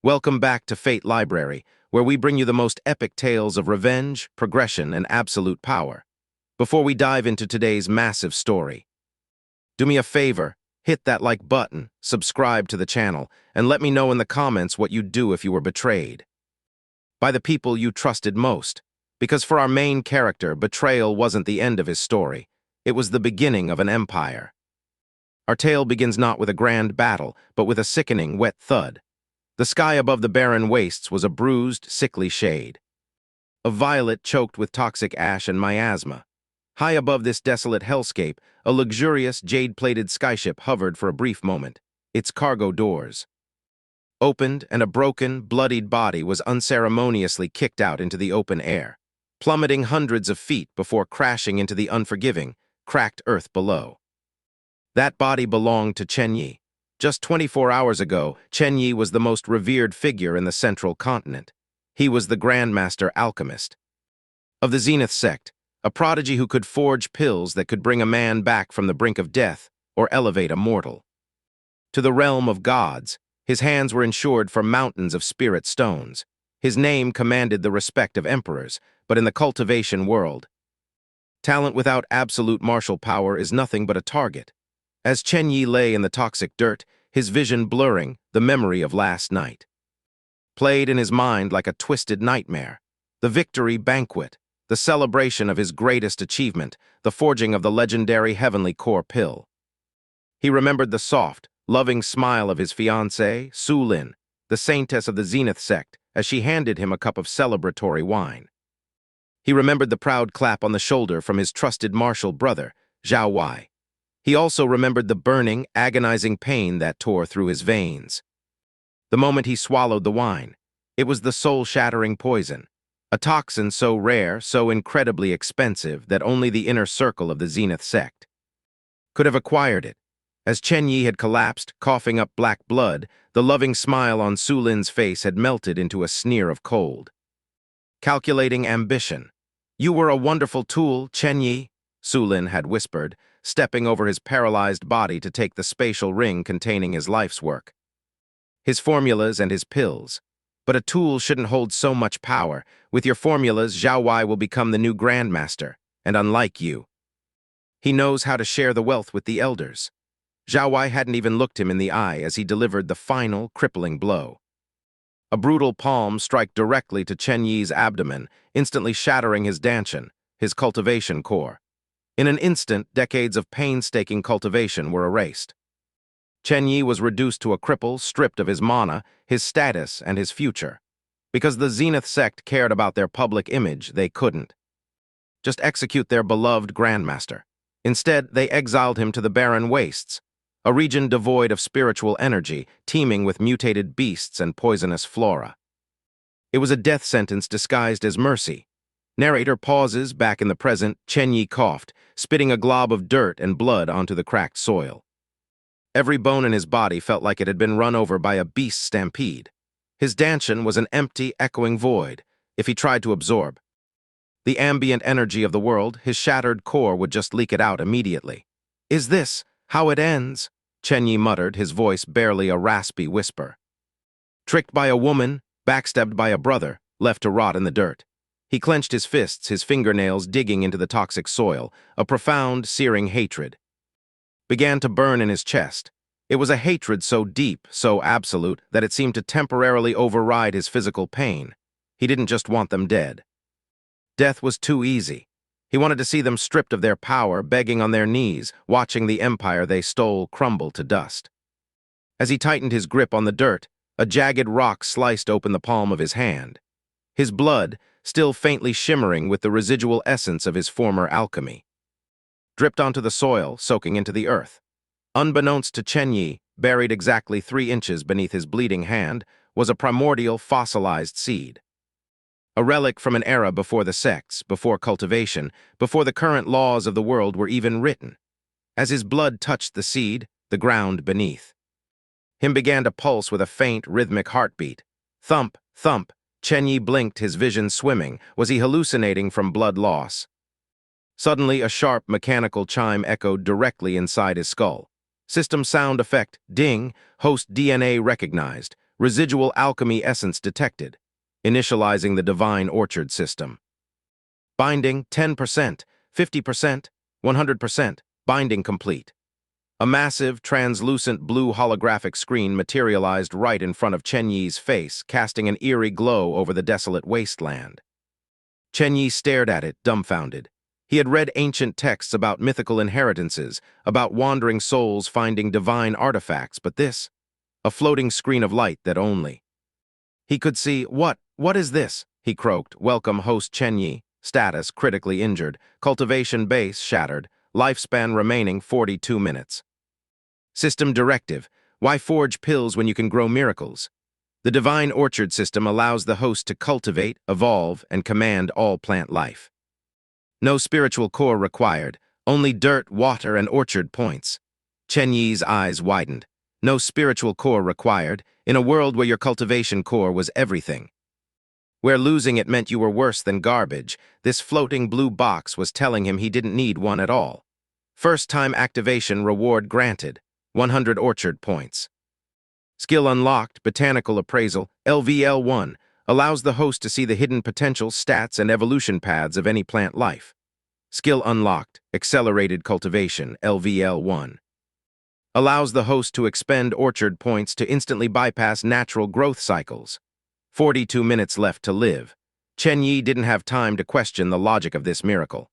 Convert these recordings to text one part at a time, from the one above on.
Welcome back to Fate Library, where we bring you the most epic tales of revenge, progression, and absolute power. Before we dive into today's massive story, do me a favor, hit that like button, subscribe to the channel, and let me know in the comments what you'd do if you were betrayed by the people you trusted most. Because for our main character, betrayal wasn't the end of his story. It was the beginning of an empire. Our tale begins not with a grand battle, but with a sickening, wet thud. The sky above the Barren Wastes was a bruised, sickly shade. A violet choked with toxic ash and miasma. High above this desolate hellscape, a luxurious, jade-plated skyship hovered for a brief moment, its cargo doors opened, and a broken, bloodied body was unceremoniously kicked out into the open air, plummeting hundreds of feet before crashing into the unforgiving, cracked earth below. That body belonged to Chen Ye. Just 24 hours ago, Chen Ye was the most revered figure in the central continent. He was the Grandmaster Alchemist of the Zenith Sect, a prodigy who could forge pills that could bring a man back from the brink of death or elevate a mortal to the realm of gods. His hands were insured for mountains of spirit stones. His name commanded the respect of emperors, but in the cultivation world, talent without absolute martial power is nothing but a target. As Chen Ye lay in the toxic dirt, his vision blurring, the memory of last night played in his mind like a twisted nightmare. The victory banquet, the celebration of his greatest achievement, the forging of the legendary heavenly core pill. He remembered the soft, loving smile of his fiancée, Su Lin, the saintess of the Zenith Sect, as she handed him a cup of celebratory wine. He remembered the proud clap on the shoulder from his trusted martial brother, Zhao Wei. He also remembered the burning, agonizing pain that tore through his veins. The moment he swallowed the wine, it was the soul-shattering poison, a toxin so rare, so incredibly expensive that only the inner circle of the Zenith Sect could have acquired it. As Chen Ye had collapsed, coughing up black blood, the loving smile on Su Lin's face had melted into a sneer of cold. Calculating ambition. "You were a wonderful tool, Chen Ye," Su Lin had whispered, stepping over his paralyzed body to take the spatial ring containing his life's work, his formulas and his pills. But a tool shouldn't hold so much power. With your formulas, Zhao Wei will become the new Grandmaster, and unlike you, he knows how to share the wealth with the elders. Zhao Wei hadn't even looked him in the eye as he delivered the final, crippling blow. A brutal palm struck directly to Chen Ye's abdomen, instantly shattering his dantian, his cultivation core. In an instant, decades of painstaking cultivation were erased. Chen Ye was reduced to a cripple, stripped of his mana, his status, and his future. Because the Zenith Sect cared about their public image, they couldn't just execute their beloved Grandmaster. Instead, they exiled him to the Barren Wastes, a region devoid of spiritual energy, teeming with mutated beasts and poisonous flora. It was a death sentence disguised as mercy. Narrator pauses. Back in the present, Chen Ye coughed, spitting a glob of dirt and blood onto the cracked soil. Every bone in his body felt like it had been run over by a beast stampede. His dantian was an empty, echoing void. If he tried to absorb the ambient energy of the world, his shattered core would just leak it out immediately. "Is this how it ends?" Chen Ye muttered, his voice barely a raspy whisper. Tricked by a woman, backstabbed by a brother, left to rot in the dirt. He clenched his fists, his fingernails digging into the toxic soil. A profound, searing hatred began to burn in his chest. It was a hatred so deep, so absolute, that it seemed to temporarily override his physical pain. He didn't just want them dead. Death was too easy. He wanted to see them stripped of their power, begging on their knees, watching the empire they stole crumble to dust. As he tightened his grip on the dirt, a jagged rock sliced open the palm of his hand. His blood, still faintly shimmering with the residual essence of his former alchemy, dripped onto the soil, soaking into the earth. Unbeknownst to Chen Ye, buried exactly 3 inches beneath his bleeding hand, was a primordial, fossilized seed. A relic from an era before the sects, before cultivation, before the current laws of the world were even written. As his blood touched the seed, the ground beneath him began to pulse with a faint, rhythmic heartbeat. Thump, thump. Chen Ye blinked, his vision swimming. Was he hallucinating from blood loss? Suddenly, a sharp, mechanical chime echoed directly inside his skull. System sound effect, ding, host DNA recognized. residual alchemy essence detected, initializing the divine orchard system. Binding 10%, 50%, 100%, binding complete. A massive, translucent blue holographic screen materialized right in front of Chen Ye's face, casting an eerie glow over the desolate wasteland. Chen Ye stared at it, dumbfounded. He had read ancient texts about mythical inheritances, about wandering souls finding divine artifacts, but this, a floating screen of light that only he could see. What is this? He croaked. Welcome, host Chen Ye. Status critically injured. Cultivation base shattered. Lifespan remaining 42 minutes. System directive. Why forge pills when you can grow miracles? The divine orchard system allows the host to cultivate, evolve, and command all plant life. No spiritual core required, only dirt, water, and orchard points. Chen Ye's eyes widened. No spiritual core required, in a world where your cultivation core was everything. Where losing it meant you were worse than garbage, this floating blue box was telling him he didn't need one at all. First-time activation reward granted, 100 orchard points. Skill unlocked, botanical appraisal, LVL1, allows the host to see the hidden potential, stats, and evolution paths of any plant life. Skill unlocked, accelerated cultivation, LVL1. Allows the host to expend orchard points to instantly bypass natural growth cycles. 42 minutes left to live. Chen Ye didn't have time to question the logic of this miracle.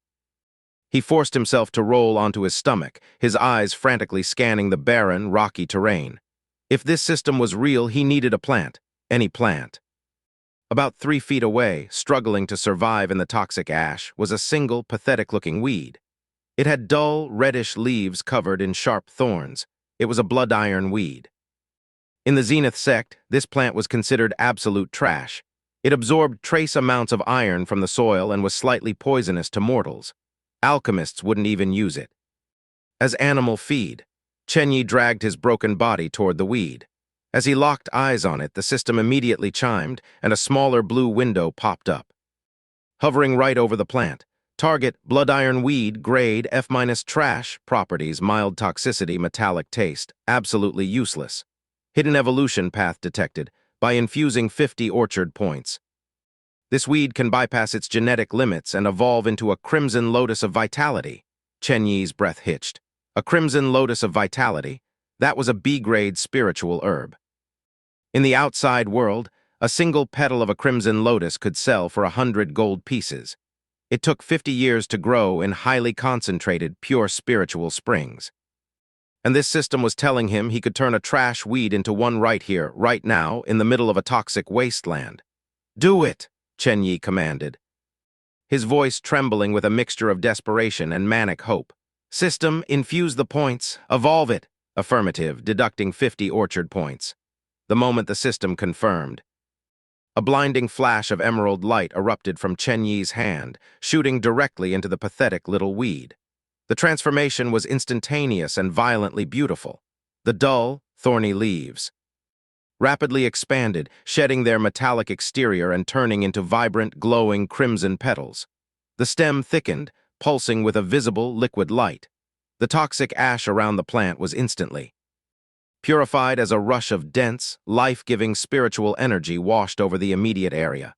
He forced himself to roll onto his stomach, his eyes frantically scanning the barren, rocky terrain. If this system was real, he needed a plant, any plant. About 3 feet away, struggling to survive in the toxic ash, was a single, pathetic-looking weed. It had dull, reddish leaves covered in sharp thorns. It was a blood iron weed. In the Zenith Sect, this plant was considered absolute trash. It absorbed trace amounts of iron from the soil and was slightly poisonous to mortals. Alchemists wouldn't even use it. As animal feed, Chen Ye dragged his broken body toward the weed. As he locked eyes on it, the system immediately chimed, and a smaller blue window popped up. Hovering right over the plant. Target, blood iron weed, grade, F- trash, properties, mild toxicity, metallic taste, absolutely useless. Hidden evolution path detected, by infusing 50 orchard points. This weed can bypass its genetic limits and evolve into a Crimson Lotus of vitality. Chen Ye's breath hitched. A Crimson Lotus of vitality? That was a B-grade spiritual herb. In the outside world, a single petal of a Crimson Lotus could sell for 100 gold pieces. It took 50 years to grow in highly concentrated, pure spiritual springs. And this system was telling him he could turn a trash weed into one right here, right now, in the middle of a toxic wasteland. Do it, Chen Ye commanded, his voice trembling with a mixture of desperation and manic hope. System, infuse the points, evolve it. Affirmative, deducting 50 orchard points. The moment the system confirmed. A blinding flash of emerald light erupted from Chen Ye's hand, shooting directly into the pathetic little weed. The transformation was instantaneous and violently beautiful. The dull, thorny leaves rapidly expanded, shedding their metallic exterior and turning into vibrant, glowing crimson petals. The stem thickened, pulsing with a visible, liquid light. The toxic ash around the plant was instantly purified as a rush of dense, life-giving spiritual energy washed over the immediate area.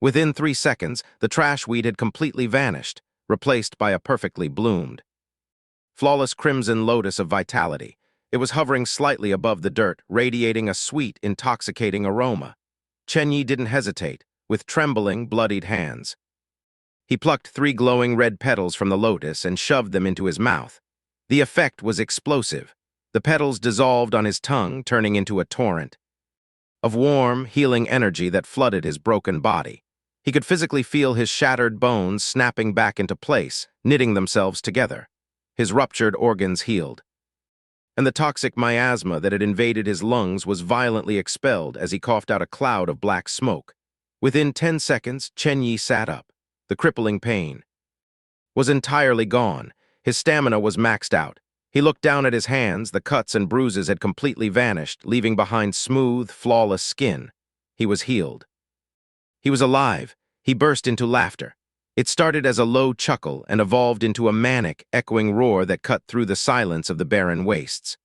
Within 3 seconds, the trash weed had completely vanished, replaced by a perfectly bloomed, flawless Crimson Lotus of vitality. It was hovering slightly above the dirt, radiating a sweet, intoxicating aroma. Chen Ye didn't hesitate, with trembling, bloodied hands. He plucked 3 glowing red petals from the lotus and shoved them into his mouth. The effect was explosive. The petals dissolved on his tongue, turning into a torrent of warm, healing energy that flooded his broken body. He could physically feel his shattered bones snapping back into place, knitting themselves together. His ruptured organs healed, and the toxic miasma that had invaded his lungs was violently expelled as he coughed out a cloud of black smoke. Within 10 seconds, Chen Ye sat up. The crippling pain was entirely gone. His stamina was maxed out. He looked down at his hands. The cuts and bruises had completely vanished, leaving behind smooth, flawless skin. He was healed. He was alive. He burst into laughter. It started as a low chuckle and evolved into a manic, echoing roar that cut through the silence of the barren wastes.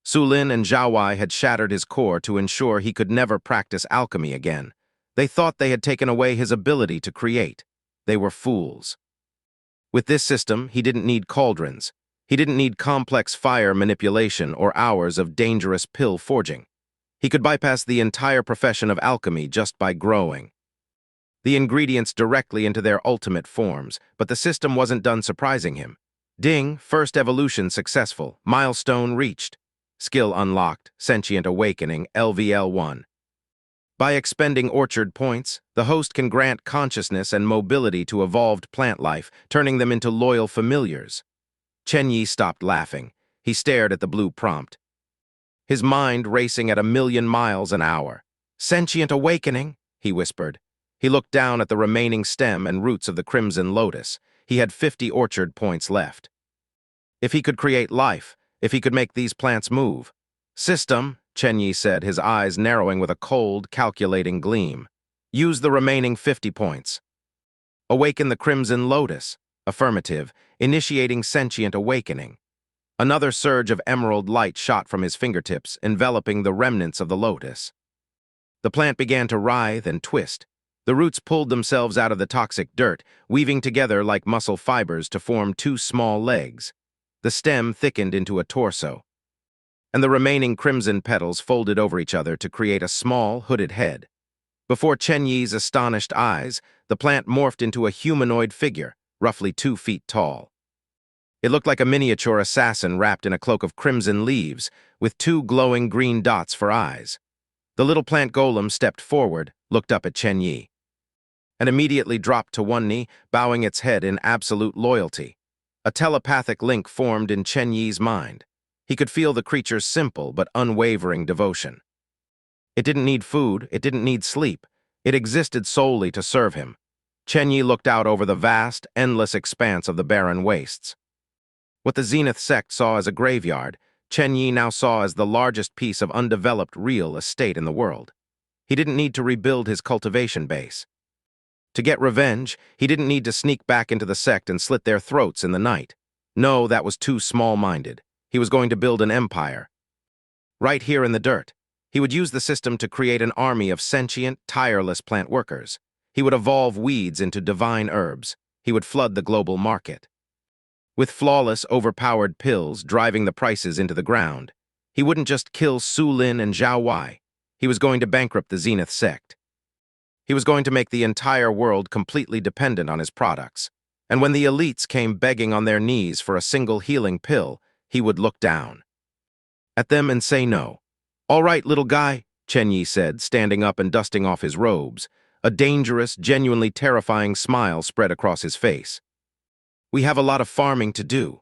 Su Lin and Zhao Wei had shattered his core to ensure he could never practice alchemy again. They thought they had taken away his ability to create. They were fools. With this system, he didn't need cauldrons. He didn't need complex fire manipulation or hours of dangerous pill forging. He could bypass the entire profession of alchemy just by growing the ingredients directly into their ultimate forms, but the system wasn't done surprising him. Ding, first evolution successful, milestone reached. Skill unlocked, sentient awakening, LVL1. By expending orchard points, the host can grant consciousness and mobility to evolved plant life, turning them into loyal familiars. Chen Ye stopped laughing. He stared at the blue prompt, his mind racing at 1,000,000 miles an hour. Sentient awakening, he whispered. He looked down at the remaining stem and roots of the Crimson Lotus. He had 50 orchard points left. If he could create life, if he could make these plants move. System, Chen Ye said, his eyes narrowing with a cold, calculating gleam. Use the remaining 50 points. Awaken the Crimson Lotus. Affirmative, initiating sentient awakening. Another surge of emerald light shot from his fingertips, enveloping the remnants of the lotus. The plant began to writhe and twist. The roots pulled themselves out of the toxic dirt, weaving together like muscle fibers to form 2 small legs. The stem thickened into a torso, and the remaining crimson petals folded over each other to create a small, hooded head. Before Chen Yi's astonished eyes, the plant morphed into a humanoid figure, roughly 2 feet tall. It looked like a miniature assassin wrapped in a cloak of crimson leaves, with 2 glowing green dots for eyes. The little plant golem stepped forward, looked up at Chen Ye, and immediately dropped to one knee, bowing its head in absolute loyalty. A telepathic link formed in Chen Yi's mind. He could feel the creature's simple but unwavering devotion. It didn't need food, it didn't need sleep. It existed solely to serve him. Chen Ye looked out over the vast, endless expanse of the Barren Wastes. What the Zenith Sect saw as a graveyard, Chen Ye now saw as the largest piece of undeveloped real estate in the world. He didn't need to rebuild his cultivation base. To get revenge, he didn't need to sneak back into the sect and slit their throats in the night. No, that was too small-minded. He was going to build an empire. Right here in the dirt. He would use the system to create an army of sentient, tireless plant workers. He would evolve weeds into divine herbs. He would flood the global market. With flawless, overpowered pills driving the prices into the ground, he wouldn't just kill Su Lin and Zhao Wei. He was going to bankrupt the Zenith Sect. He was going to make the entire world completely dependent on his products. And when the elites came begging on their knees for a single healing pill, he would look down at them and say no. "All right, little guy," Chen Ye said, standing up and dusting off his robes. A dangerous, genuinely terrifying smile spread across his face. "We have a lot of farming to do."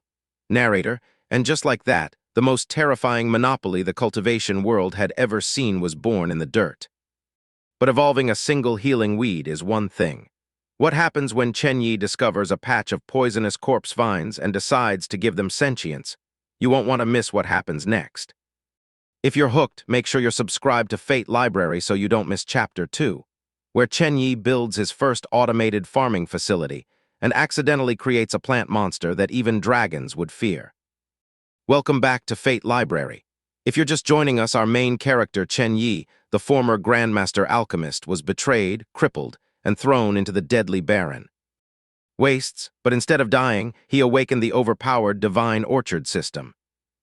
Narrator, and just like that, the most terrifying monopoly the cultivation world had ever seen was born in the dirt. But evolving a single healing weed is one thing. What happens when Chen Ye discovers a patch of poisonous corpse vines and decides to give them sentience? You won't want to miss what happens next. If you're hooked, make sure you're subscribed to Fate Library so you don't miss Chapter 2, where Chen Ye builds his first automated farming facility and accidentally creates a plant monster that even dragons would fear. Welcome back to Fate Library. If you're just joining us, our main character, Chen Ye, the former Grandmaster Alchemist, was betrayed, crippled, and thrown into the deadly Barren Wastes, but instead of dying, he awakened the overpowered divine orchard system.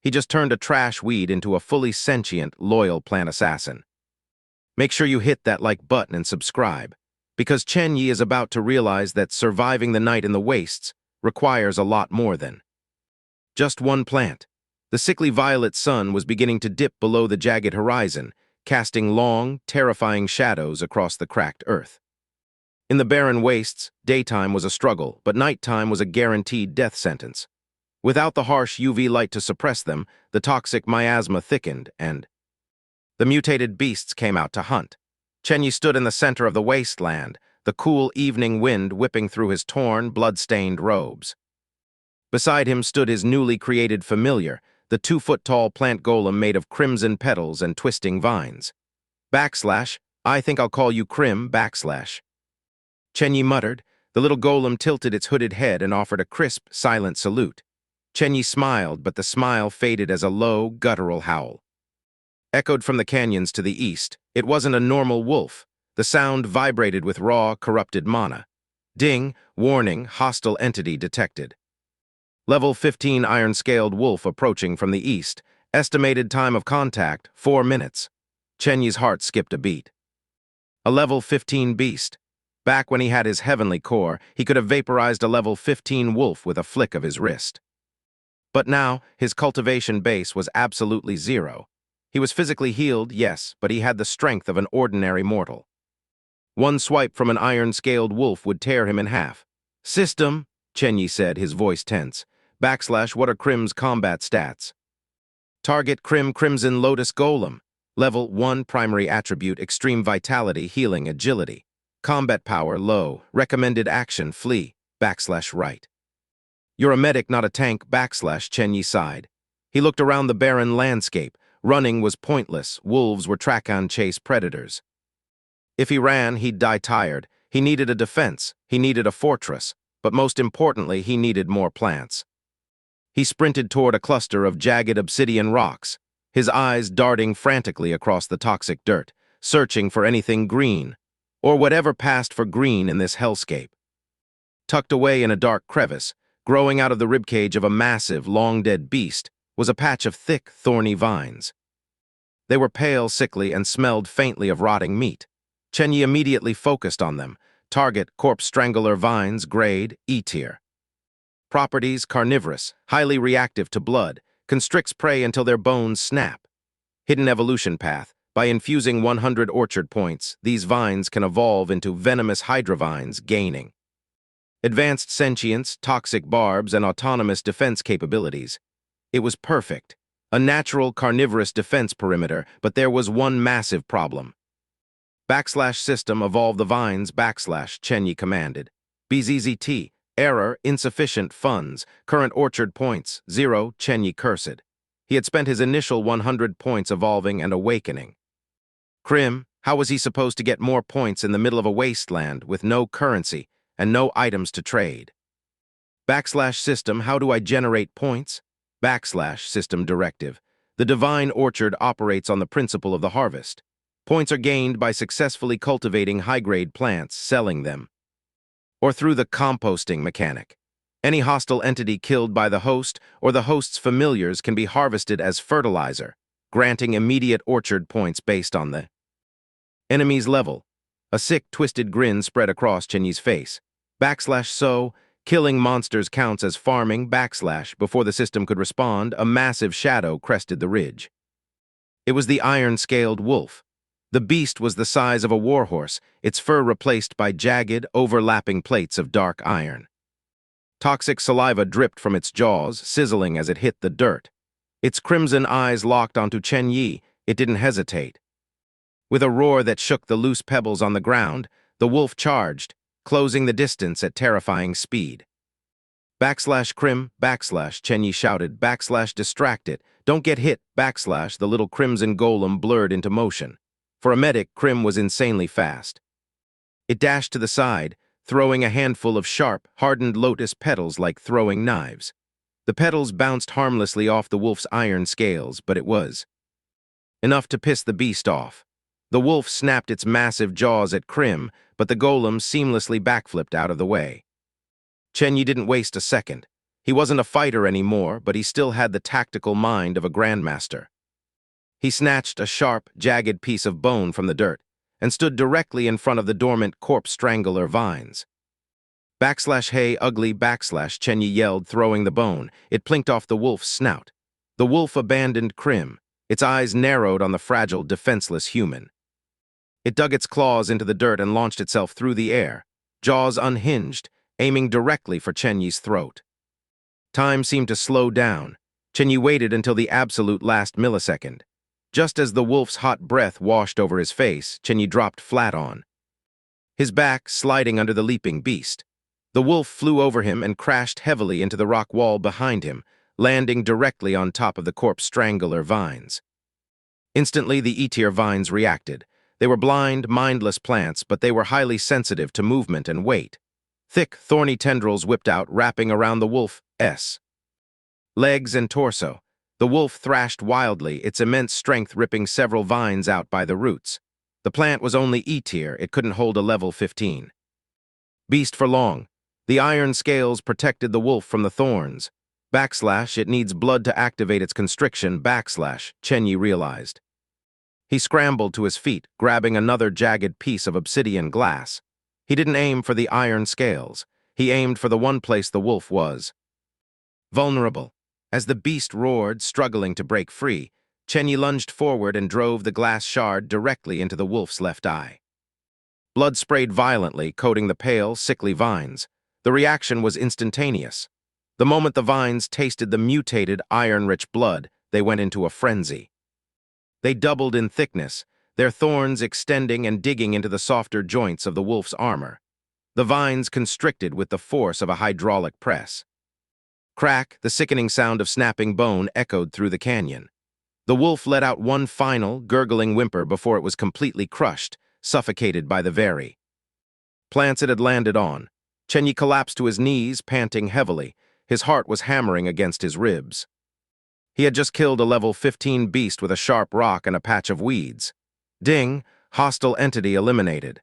He just turned a trash weed into a fully sentient, loyal plant assassin. Make sure you hit that like button and subscribe, because Chen Ye is about to realize that surviving the night in the wastes requires a lot more than just one plant. The sickly violet sun was beginning to dip below the jagged horizon, casting long, terrifying shadows across the cracked earth. In the barren wastes, daytime was a struggle, but nighttime was a guaranteed death sentence. Without the harsh UV light to suppress them, the toxic miasma thickened, and the mutated beasts came out to hunt. Chen Ye stood in the center of the wasteland, the cool evening wind whipping through his torn, blood-stained robes. Beside him stood his newly created familiar, the 2-foot-tall plant golem made of crimson petals and twisting vines. I think I'll call you Crim /. Chen Ye muttered. The little golem tilted its hooded head and offered a crisp, silent salute. Chen Ye smiled, but the smile faded as a low, guttural howl. Echoed from the canyons to the east, it wasn't a normal wolf. The sound vibrated with raw, corrupted mana. Ding, warning, hostile entity detected. Level 15 iron-scaled wolf approaching from the east. Estimated time of contact, 4 minutes. Chen Ye's heart skipped a beat. A level 15 beast. Back when he had his heavenly core, he could have vaporized a level 15 wolf with a flick of his wrist. But now, his cultivation base was absolutely zero. He was physically healed, yes, but he had the strength of an ordinary mortal. One swipe from an iron-scaled wolf would tear him in half. System, Chen Ye said, his voice tense. What are Crim's combat stats? Target Crimson Lotus Golem. Level 1 primary attribute extreme vitality, healing, agility. Combat power low. Recommended action flee. Right. You're a medic, not a tank. Chen Ye sighed. He looked around the barren landscape. Running was pointless. Wolves were track-on-chase predators. If he ran, he'd die tired. He needed a defense. He needed a fortress. But most importantly, he needed more plants. He sprinted toward a cluster of jagged obsidian rocks, his eyes darting frantically across the toxic dirt, searching for anything green, or whatever passed for green in this hellscape. Tucked away in a dark crevice, growing out of the ribcage of a massive, long-dead beast, was a patch of thick, thorny vines. They were pale, sickly, and smelled faintly of rotting meat. Chen Ye immediately focused on them. Target, corpse strangler vines, grade, E-tier. Properties, carnivorous, highly reactive to blood, constricts prey until their bones snap. Hidden evolution path. By infusing 100 orchard points, these vines can evolve into venomous hydravines, gaining advanced sentience, toxic barbs, and autonomous defense capabilities. It was perfect. A natural carnivorous defense perimeter, but there was one massive problem. System evolve the vines, Chen Ye commanded. BZZT. Error, insufficient funds, current orchard points, 0, Chen Ye cursed. He had spent his initial 100 points evolving and awakening. How was he supposed to get more points in the middle of a wasteland with no currency and no items to trade? System, how do I generate points? System directive. The divine orchard operates on the principle of the harvest. Points are gained by successfully cultivating high-grade plants, selling them, or through the composting mechanic. Any hostile entity killed by the host or the host's familiars can be harvested as fertilizer, granting immediate orchard points based on the enemy's level. A sick, twisted grin spread across Chen Ye's face. So, killing monsters counts as farming, before the system could respond, a massive shadow crested the ridge. It was the iron-scaled wolf. The beast was the size of a warhorse, its fur replaced by jagged, overlapping plates of dark iron. Toxic saliva dripped from its jaws, sizzling as it hit the dirt. Its crimson eyes locked onto Chen Ye. It didn't hesitate. With a roar that shook the loose pebbles on the ground, the wolf charged, closing the distance at terrifying speed. Chen Ye shouted, distract it, don't get hit, the little crimson golem blurred into motion. For a medic, Crim was insanely fast. It dashed to the side, throwing a handful of sharp, hardened lotus petals like throwing knives. The petals bounced harmlessly off the wolf's iron scales, but it was enough to piss the beast off. The wolf snapped its massive jaws at Crim, but the golem seamlessly backflipped out of the way. Chen Ye didn't waste a second. He wasn't a fighter anymore, but he still had the tactical mind of a grandmaster. He snatched a sharp, jagged piece of bone from the dirt and stood directly in front of the dormant corpse strangler vines. Hey, ugly, Chen Ye yelled, throwing the bone. It plinked off the wolf's snout. The wolf abandoned Crim, its eyes narrowed on the fragile, defenseless human. It dug its claws into the dirt and launched itself through the air, jaws unhinged, aiming directly for Chen Ye's throat. Time seemed to slow down. Chen Ye waited until the absolute last millisecond. Just as the wolf's hot breath washed over his face, Chen Ye dropped flat on his back, sliding under the leaping beast. The wolf flew over him and crashed heavily into the rock wall behind him, landing directly on top of the corpse strangler vines. Instantly, the E-tier vines reacted. They were blind, mindless plants, but they were highly sensitive to movement and weight. Thick, thorny tendrils whipped out, wrapping around the wolf's Legs and torso. The wolf thrashed wildly, its immense strength ripping several vines out by the roots. The plant was only E-tier, it couldn't hold a level 15. Beast for long. The iron scales protected the wolf from the thorns. Backslash, it needs blood to activate its constriction, backslash, Chen Ye realized. He scrambled to his feet, grabbing another jagged piece of obsidian glass. He didn't aim for the iron scales. He aimed for the one place the wolf was. Vulnerable. As the beast roared, struggling to break free, Chen Ye lunged forward and drove the glass shard directly into the wolf's left eye. Blood sprayed violently, coating the pale, sickly vines. The reaction was instantaneous. The moment the vines tasted the mutated, iron-rich blood, they went into a frenzy. They doubled in thickness, their thorns extending and digging into the softer joints of the wolf's armor. The vines constricted with the force of a hydraulic press. Crack, the sickening sound of snapping bone echoed through the canyon. The wolf let out one final, gurgling whimper before it was completely crushed, suffocated by the very plants it had landed on. Chen Ye collapsed to his knees, panting heavily. His heart was hammering against his ribs. He had just killed a level 15 beast with a sharp rock and a patch of weeds. Ding, hostile entity eliminated.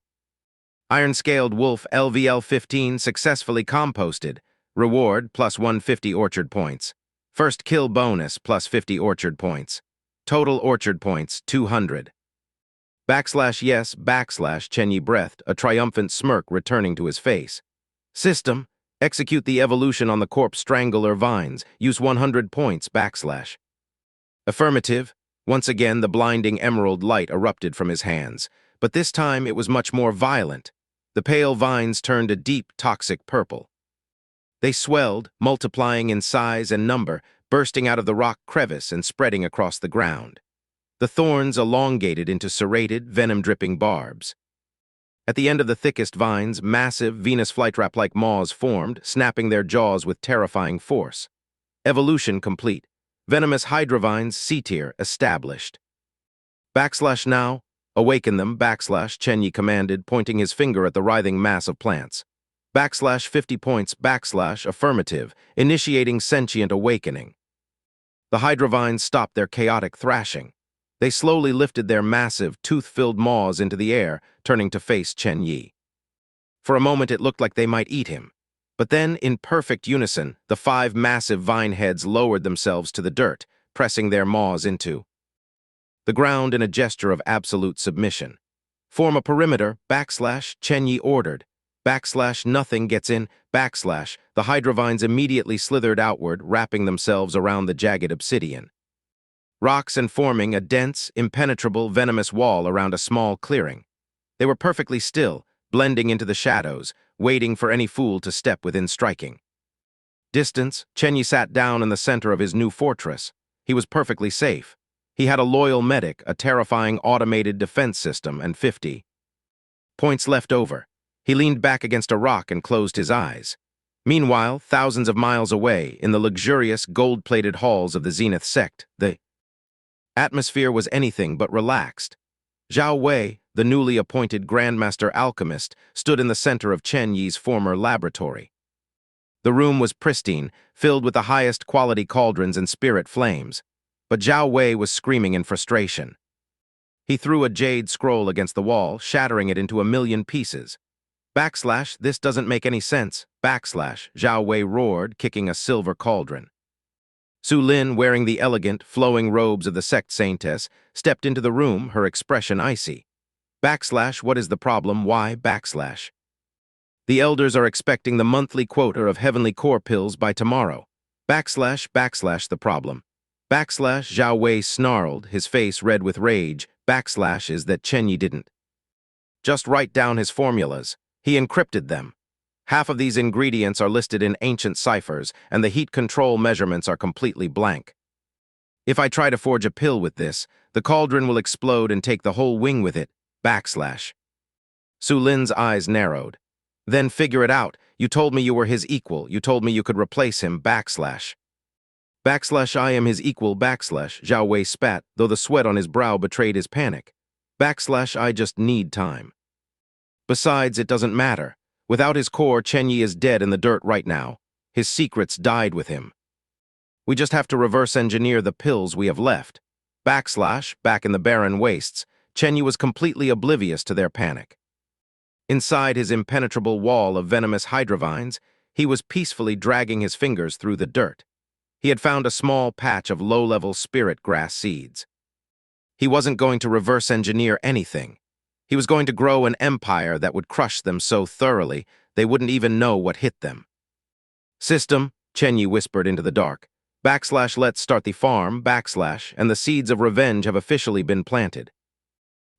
Iron-scaled wolf LVL-15 successfully composted. Reward, plus 150 orchard points. First kill bonus, plus 50 orchard points. Total orchard points, 200. Backslash yes, backslash, Chen Ye breathed, a triumphant smirk returning to his face. System, execute the evolution on the corpse strangler vines. Use 100 points, backslash. Affirmative. Once again, the blinding emerald light erupted from his hands, but this time it was much more violent. The pale vines turned a deep, toxic purple. They swelled, multiplying in size and number, bursting out of the rock crevice and spreading across the ground. The thorns elongated into serrated, venom-dripping barbs. At the end of the thickest vines, massive, Venus flytrap-like maws formed, snapping their jaws with terrifying force. Evolution complete. Venomous hydravines, C-tier, established. Backslash now. Awaken them, backslash, Chen Ye commanded, pointing his finger at the writhing mass of plants. Backslash 50 points, backslash, affirmative, initiating sentient awakening. The hydravines stopped their chaotic thrashing. They slowly lifted their massive, tooth-filled maws into the air, turning to face Chen Ye. For a moment it looked like they might eat him. But then, in perfect unison, the 5 massive vine heads lowered themselves to the dirt, pressing their maws into the ground in a gesture of absolute submission. Form a perimeter, backslash, Chen Ye ordered. Backslash, nothing gets in, backslash, the hydravines immediately slithered outward, wrapping themselves around the jagged obsidian. Rocks and forming a dense, impenetrable, venomous wall around a small clearing. They were perfectly still, blending into the shadows, waiting for any fool to step within striking distance. Chen Ye sat down in the center of his new fortress. He was perfectly safe. He had a loyal medic, a terrifying automated defense system, and 50 points left over. He leaned back against a rock and closed his eyes. Meanwhile, thousands of miles away, in the luxurious, gold-plated halls of the Zenith Sect, the atmosphere was anything but relaxed. Zhao Wei, the newly appointed Grandmaster Alchemist, stood in the center of Chen Ye's former laboratory. The room was pristine, filled with the highest quality cauldrons and spirit flames. But Zhao Wei was screaming in frustration. He threw a jade scroll against the wall, shattering it into a million pieces. Backslash, this doesn't make any sense. Backslash, Zhao Wei roared, kicking a silver cauldron. Su Lin, wearing the elegant, flowing robes of the sect saintess, stepped into the room, her expression icy. Backslash, what is the problem? Why? Backslash. The elders are expecting the monthly quota of heavenly core pills by tomorrow. Backslash, backslash, the problem. Backslash, Zhao Wei snarled, his face red with rage. Backslash is that Chen Ye didn't just write down his formulas. He encrypted them. Half of these ingredients are listed in ancient ciphers, and the heat control measurements are completely blank. If I try to forge a pill with this, the cauldron will explode and take the whole wing with it. Backslash. Su Lin's eyes narrowed. Then figure it out. You told me you were his equal. You told me you could replace him. Backslash. Backslash, I am his equal. Backslash, Zhao Wei spat, though the sweat on his brow betrayed his panic. Backslash, I just need time. Besides, it doesn't matter. Without his core, Chen Ye is dead in the dirt right now. His secrets died with him. We just have to reverse engineer the pills we have left. Back in the Barren Wastes, Chen Ye was completely oblivious to their panic. Inside his impenetrable wall of venomous hydrovines, he was peacefully dragging his fingers through the dirt. He had found a small patch of low-level spirit grass seeds. He wasn't going to reverse engineer anything. He was going to grow an empire that would crush them so thoroughly they wouldn't even know what hit them. System, Chen Ye whispered into the dark. Let's start the farm, and the seeds of revenge have officially been planted.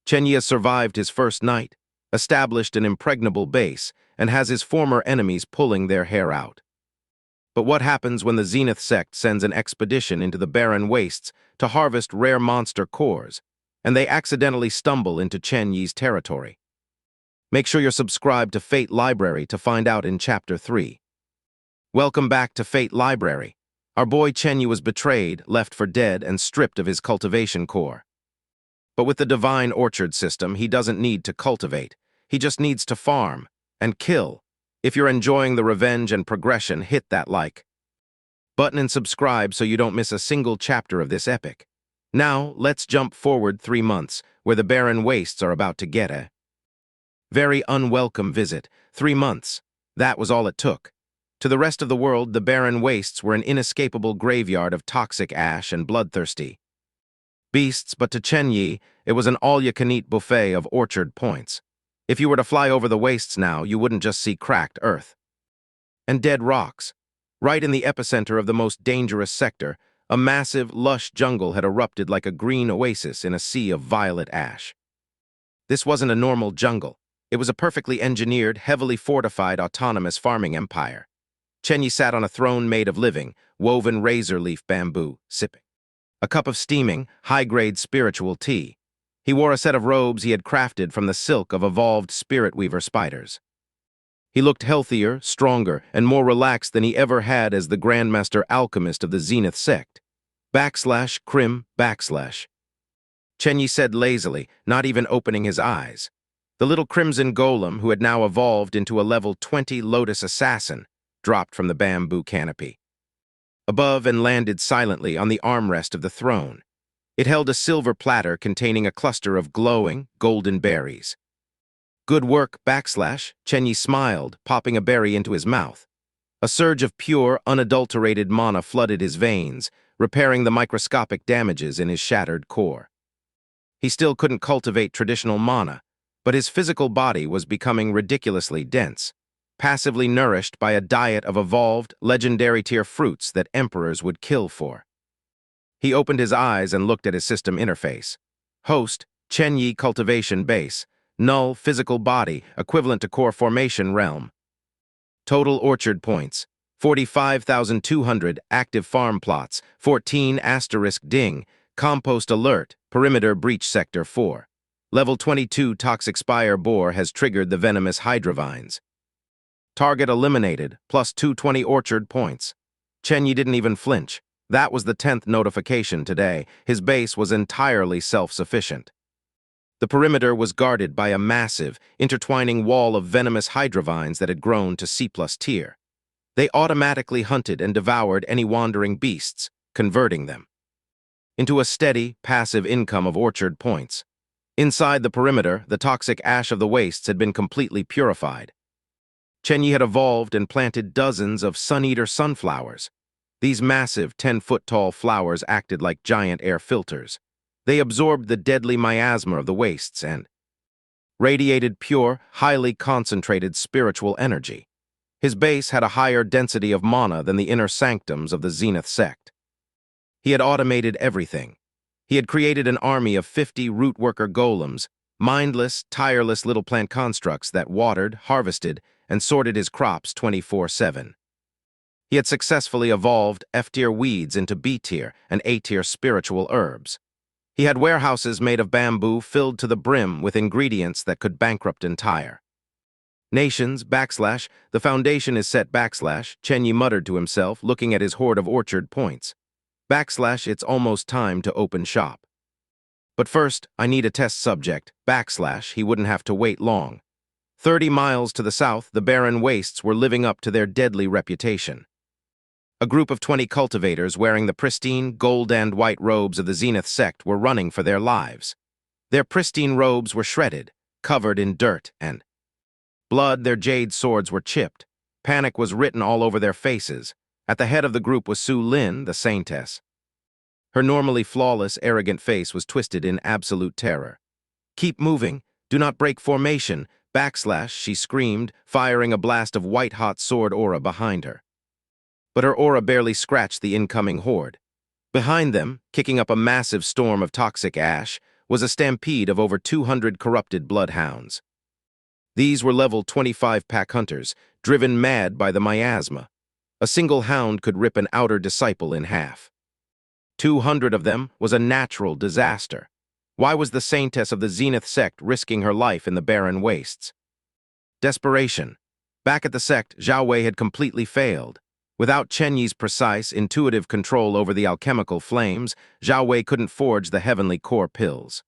Chen Ye has survived his first night, established an impregnable base, and has his former enemies pulling their hair out. But what happens when the Zenith Sect sends an expedition into the Barren Wastes to harvest rare monster cores, and they accidentally stumble into Chen Ye's territory? Make sure you're subscribed to Fate Library to find out in Chapter 3. Welcome back to Fate Library. Our boy Chen Ye was betrayed, left for dead, and stripped of his cultivation core. But with the Divine Orchard system, he doesn't need to cultivate. He just needs to farm and kill. If you're enjoying the revenge and progression, hit that like button and subscribe so you don't miss a single chapter of this epic. Now, let's jump forward 3 months, where the Barren Wastes are about to get a very unwelcome visit. 3 months. That was all it took. To the rest of the world, the Barren Wastes were an inescapable graveyard of toxic ash and bloodthirsty beasts, but to Chen Ye, it was an all-you-can-eat buffet of orchard points. If you were to fly over the wastes now, you wouldn't just see cracked earth and dead rocks. Right in the epicenter of the most dangerous sector, a massive, lush jungle had erupted like a green oasis in a sea of violet ash. This wasn't a normal jungle. It was a perfectly engineered, heavily fortified, autonomous farming empire. Chen Ye sat on a throne made of living, woven razor-leaf bamboo, sipping a cup of steaming, high-grade spiritual tea. He wore a set of robes he had crafted from the silk of evolved spirit weaver spiders. He looked healthier, stronger, and more relaxed than he ever had as the Grandmaster Alchemist of the Zenith Sect. Crim. Chen Ye said lazily, not even opening his eyes. The little crimson golem, who had now evolved into a level 20 Lotus assassin, dropped from the bamboo canopy above and landed silently on the armrest of the throne. It held a silver platter containing a cluster of glowing, golden berries. Good work, Chen Ye smiled, popping a berry into his mouth. A surge of pure, unadulterated mana flooded his veins, repairing the microscopic damages in his shattered core. He still couldn't cultivate traditional mana, but his physical body was becoming ridiculously dense, passively nourished by a diet of evolved, legendary-tier fruits that emperors would kill for. He opened his eyes and looked at his system interface. Host, Chen Ye Cultivation Base, null physical body, equivalent to core formation realm. Total orchard points, 45,200, active farm plots, 14 asterisk ding, compost alert, perimeter breach sector 4. Level 22 toxic spire boar has triggered the venomous hydrovines. Target eliminated, plus 220 orchard points. Chen Ye didn't even flinch. That was the 10th notification today. His base was entirely self-sufficient. The perimeter was guarded by a massive, intertwining wall of venomous hydrovines that had grown to C+ tier. They automatically hunted and devoured any wandering beasts, converting them into a steady, passive income of orchard points. Inside the perimeter, the toxic ash of the wastes had been completely purified. Chen Ye had evolved and planted dozens of sun-eater sunflowers. These massive 10-foot-tall flowers acted like giant air filters. They absorbed the deadly miasma of the wastes and radiated pure, highly concentrated spiritual energy. His base had a higher density of mana than the inner sanctums of the Zenith Sect. He had automated everything. He had created an army of 50 root-worker golems, mindless, tireless little plant constructs that watered, harvested, and sorted his crops 24/7. He had successfully evolved F-tier weeds into B-tier and A-tier spiritual herbs. He had warehouses made of bamboo filled to the brim with ingredients that could bankrupt entire nations, the foundation is set, Chen Ye muttered to himself, looking at his hoard of orchard points. It's almost time to open shop. But first, I need a test subject, he wouldn't have to wait long. 30 miles to the south, the Barren Wastes were living up to their deadly reputation. A group of 20 cultivators wearing the pristine gold and white robes of the Zenith Sect were running for their lives. Their pristine robes were shredded, covered in dirt and blood. Their jade swords were chipped. Panic was written all over their faces. At the head of the group was Su Lin, the saintess. Her normally flawless, arrogant face was twisted in absolute terror. "Keep moving. Do not break formation. Backslash," she screamed, firing a blast of white-hot sword aura behind her. But her aura barely scratched the incoming horde. Behind them, kicking up a massive storm of toxic ash, was a stampede of over 200 corrupted bloodhounds. These were level 25 pack hunters, driven mad by the miasma. A single hound could rip an outer disciple in half. 200 of them was a natural disaster. Why was the saintess of the Zenith Sect risking her life in the Barren Wastes? Desperation. Back at the sect, Zhao Wei had completely failed. Without Chen Ye's precise, intuitive control over the alchemical flames, Zhao Wei couldn't forge the heavenly core pills.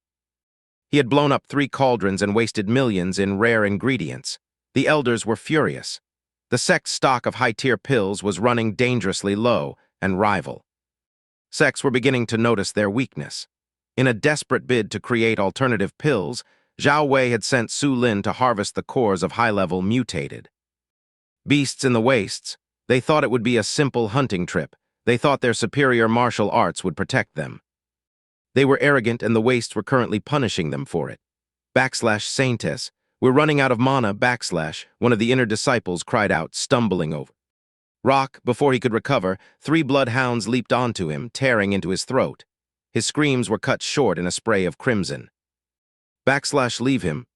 He had blown up 3 cauldrons and wasted millions in rare ingredients. The elders were furious. The sect's stock of high-tier pills was running dangerously low and rival. Sects were beginning to notice their weakness. In a desperate bid to create alternative pills, Zhao Wei had sent Su Lin to harvest the cores of high-level mutated beasts in the wastes. They thought it would be a simple hunting trip. They thought their superior martial arts would protect them. They were arrogant, and the wastes were currently punishing them for it. Saintess, "We're running out of mana." One of the inner disciples cried out, stumbling over rock. Before he could recover, 3 bloodhounds leaped onto him, tearing into his throat. His screams were cut short in a spray of crimson. "Leave him."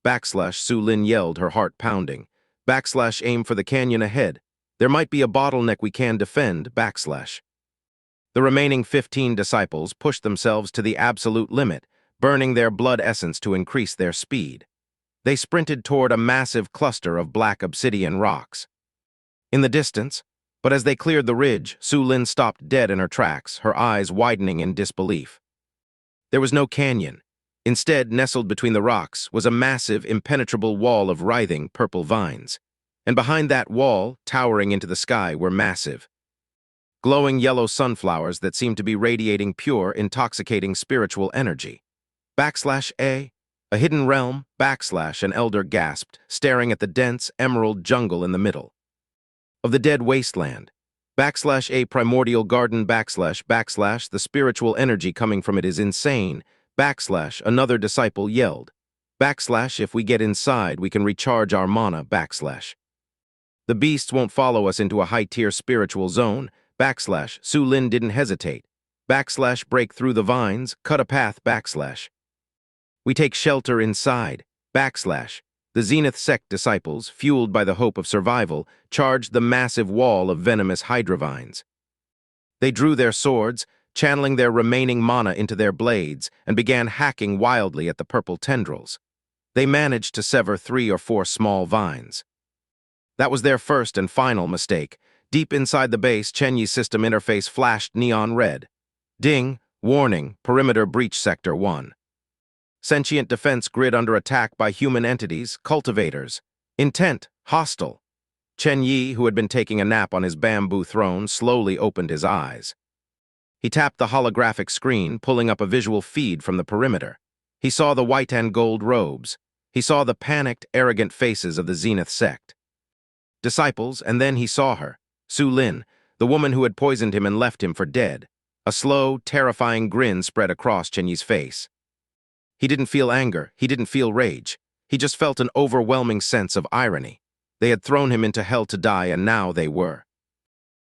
Su Lin yelled, her heart pounding. "Aim for the canyon ahead. There might be a bottleneck we can defend." The remaining 15 disciples pushed themselves to the absolute limit, burning their blood essence to increase their speed. They sprinted toward a massive cluster of black obsidian rocks. In the distance, but as they cleared the ridge, Su Lin stopped dead in her tracks, her eyes widening in disbelief. There was no canyon. Instead, nestled between the rocks, was a massive, impenetrable wall of writhing purple vines. And behind that wall, towering into the sky, were massive, glowing yellow sunflowers that seemed to be radiating pure, intoxicating spiritual energy. A hidden realm. An elder gasped, staring at the dense, emerald jungle in the middle of the dead wasteland. A primordial garden. The spiritual energy coming from it is insane. Another disciple yelled. If we get inside, we can recharge our mana. The beasts won't follow us into a high-tier spiritual zone. Su Lin didn't hesitate. Break through the vines, cut a path. We take shelter inside. The Zenith Sect disciples, fueled by the hope of survival, charged the massive wall of venomous hydravines. They drew their swords, channeling their remaining mana into their blades, and began hacking wildly at the purple tendrils. They managed to sever 3 or 4 small vines. That was their first and final mistake. Deep inside the base, Chen Ye's system interface flashed neon red. Ding, warning, perimeter breach sector 1. Sentient defense grid under attack by human entities, cultivators. Intent, hostile. Chen Ye, who had been taking a nap on his bamboo throne, slowly opened his eyes. He tapped the holographic screen, pulling up a visual feed from the perimeter. He saw the white and gold robes. He saw the panicked, arrogant faces of the Zenith Sect disciples, and then he saw her, Su Lin, the woman who had poisoned him and left him for dead. A slow, terrifying grin spread across Chen Ye's face. He didn't feel anger, he didn't feel rage. He just felt an overwhelming sense of irony. They had thrown him into hell to die, and now they were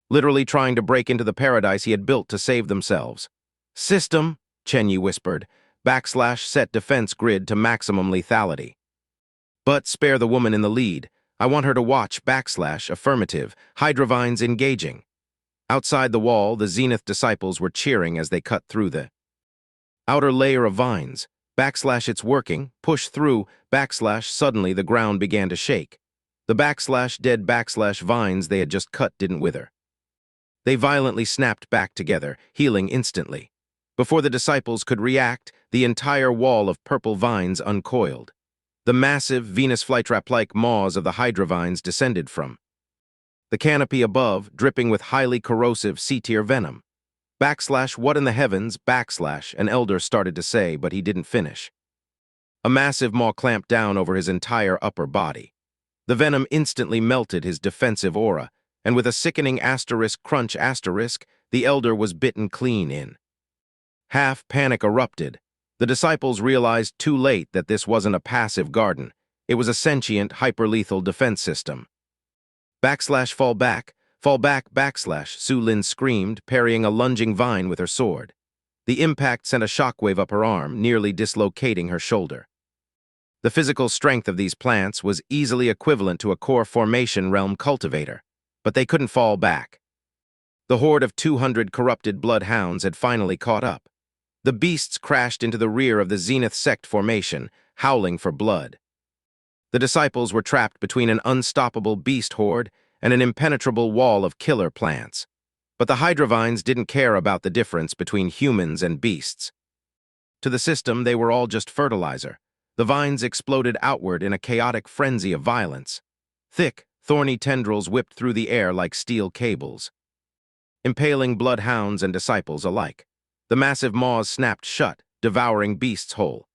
literally trying to break into the paradise he had built to save themselves. "System," Chen Ye whispered, "set defense grid to maximum lethality. But spare the woman in the lead. I want her to watch." Affirmative. Hydravines engaging. Outside the wall, the Zenith disciples were cheering as they cut through the outer layer of vines. It's working. Push through. Suddenly the ground began to shake. The dead vines they had just cut didn't wither. They violently snapped back together, healing instantly. Before the disciples could react, the entire wall of purple vines uncoiled. The massive Venus flytrap-like maws of the hydravines descended from the canopy above dripping with highly corrosive C-tier venom. What in the heavens, an elder started to say, but he didn't finish. A massive maw clamped down over his entire upper body. The venom instantly melted his defensive aura, and with a sickening crunch, the elder was bitten clean in. Half panic erupted. The disciples realized too late that this wasn't a passive garden. It was a sentient, hyperlethal defense system. Fall back, Su Lin screamed, parrying a lunging vine with her sword. The impact sent a shockwave up her arm, nearly dislocating her shoulder. The physical strength of these plants was easily equivalent to a core formation realm cultivator, but they couldn't fall back. The horde of 200 corrupted bloodhounds had finally caught up. The beasts crashed into the rear of the Zenith Sect formation, howling for blood. The disciples were trapped between an unstoppable beast horde and an impenetrable wall of killer plants. But the hydrovines didn't care about the difference between humans and beasts. To the system, they were all just fertilizer. The vines exploded outward in a chaotic frenzy of violence. Thick, thorny tendrils whipped through the air like steel cables, impaling bloodhounds and disciples alike. The massive maws snapped shut, devouring beasts whole.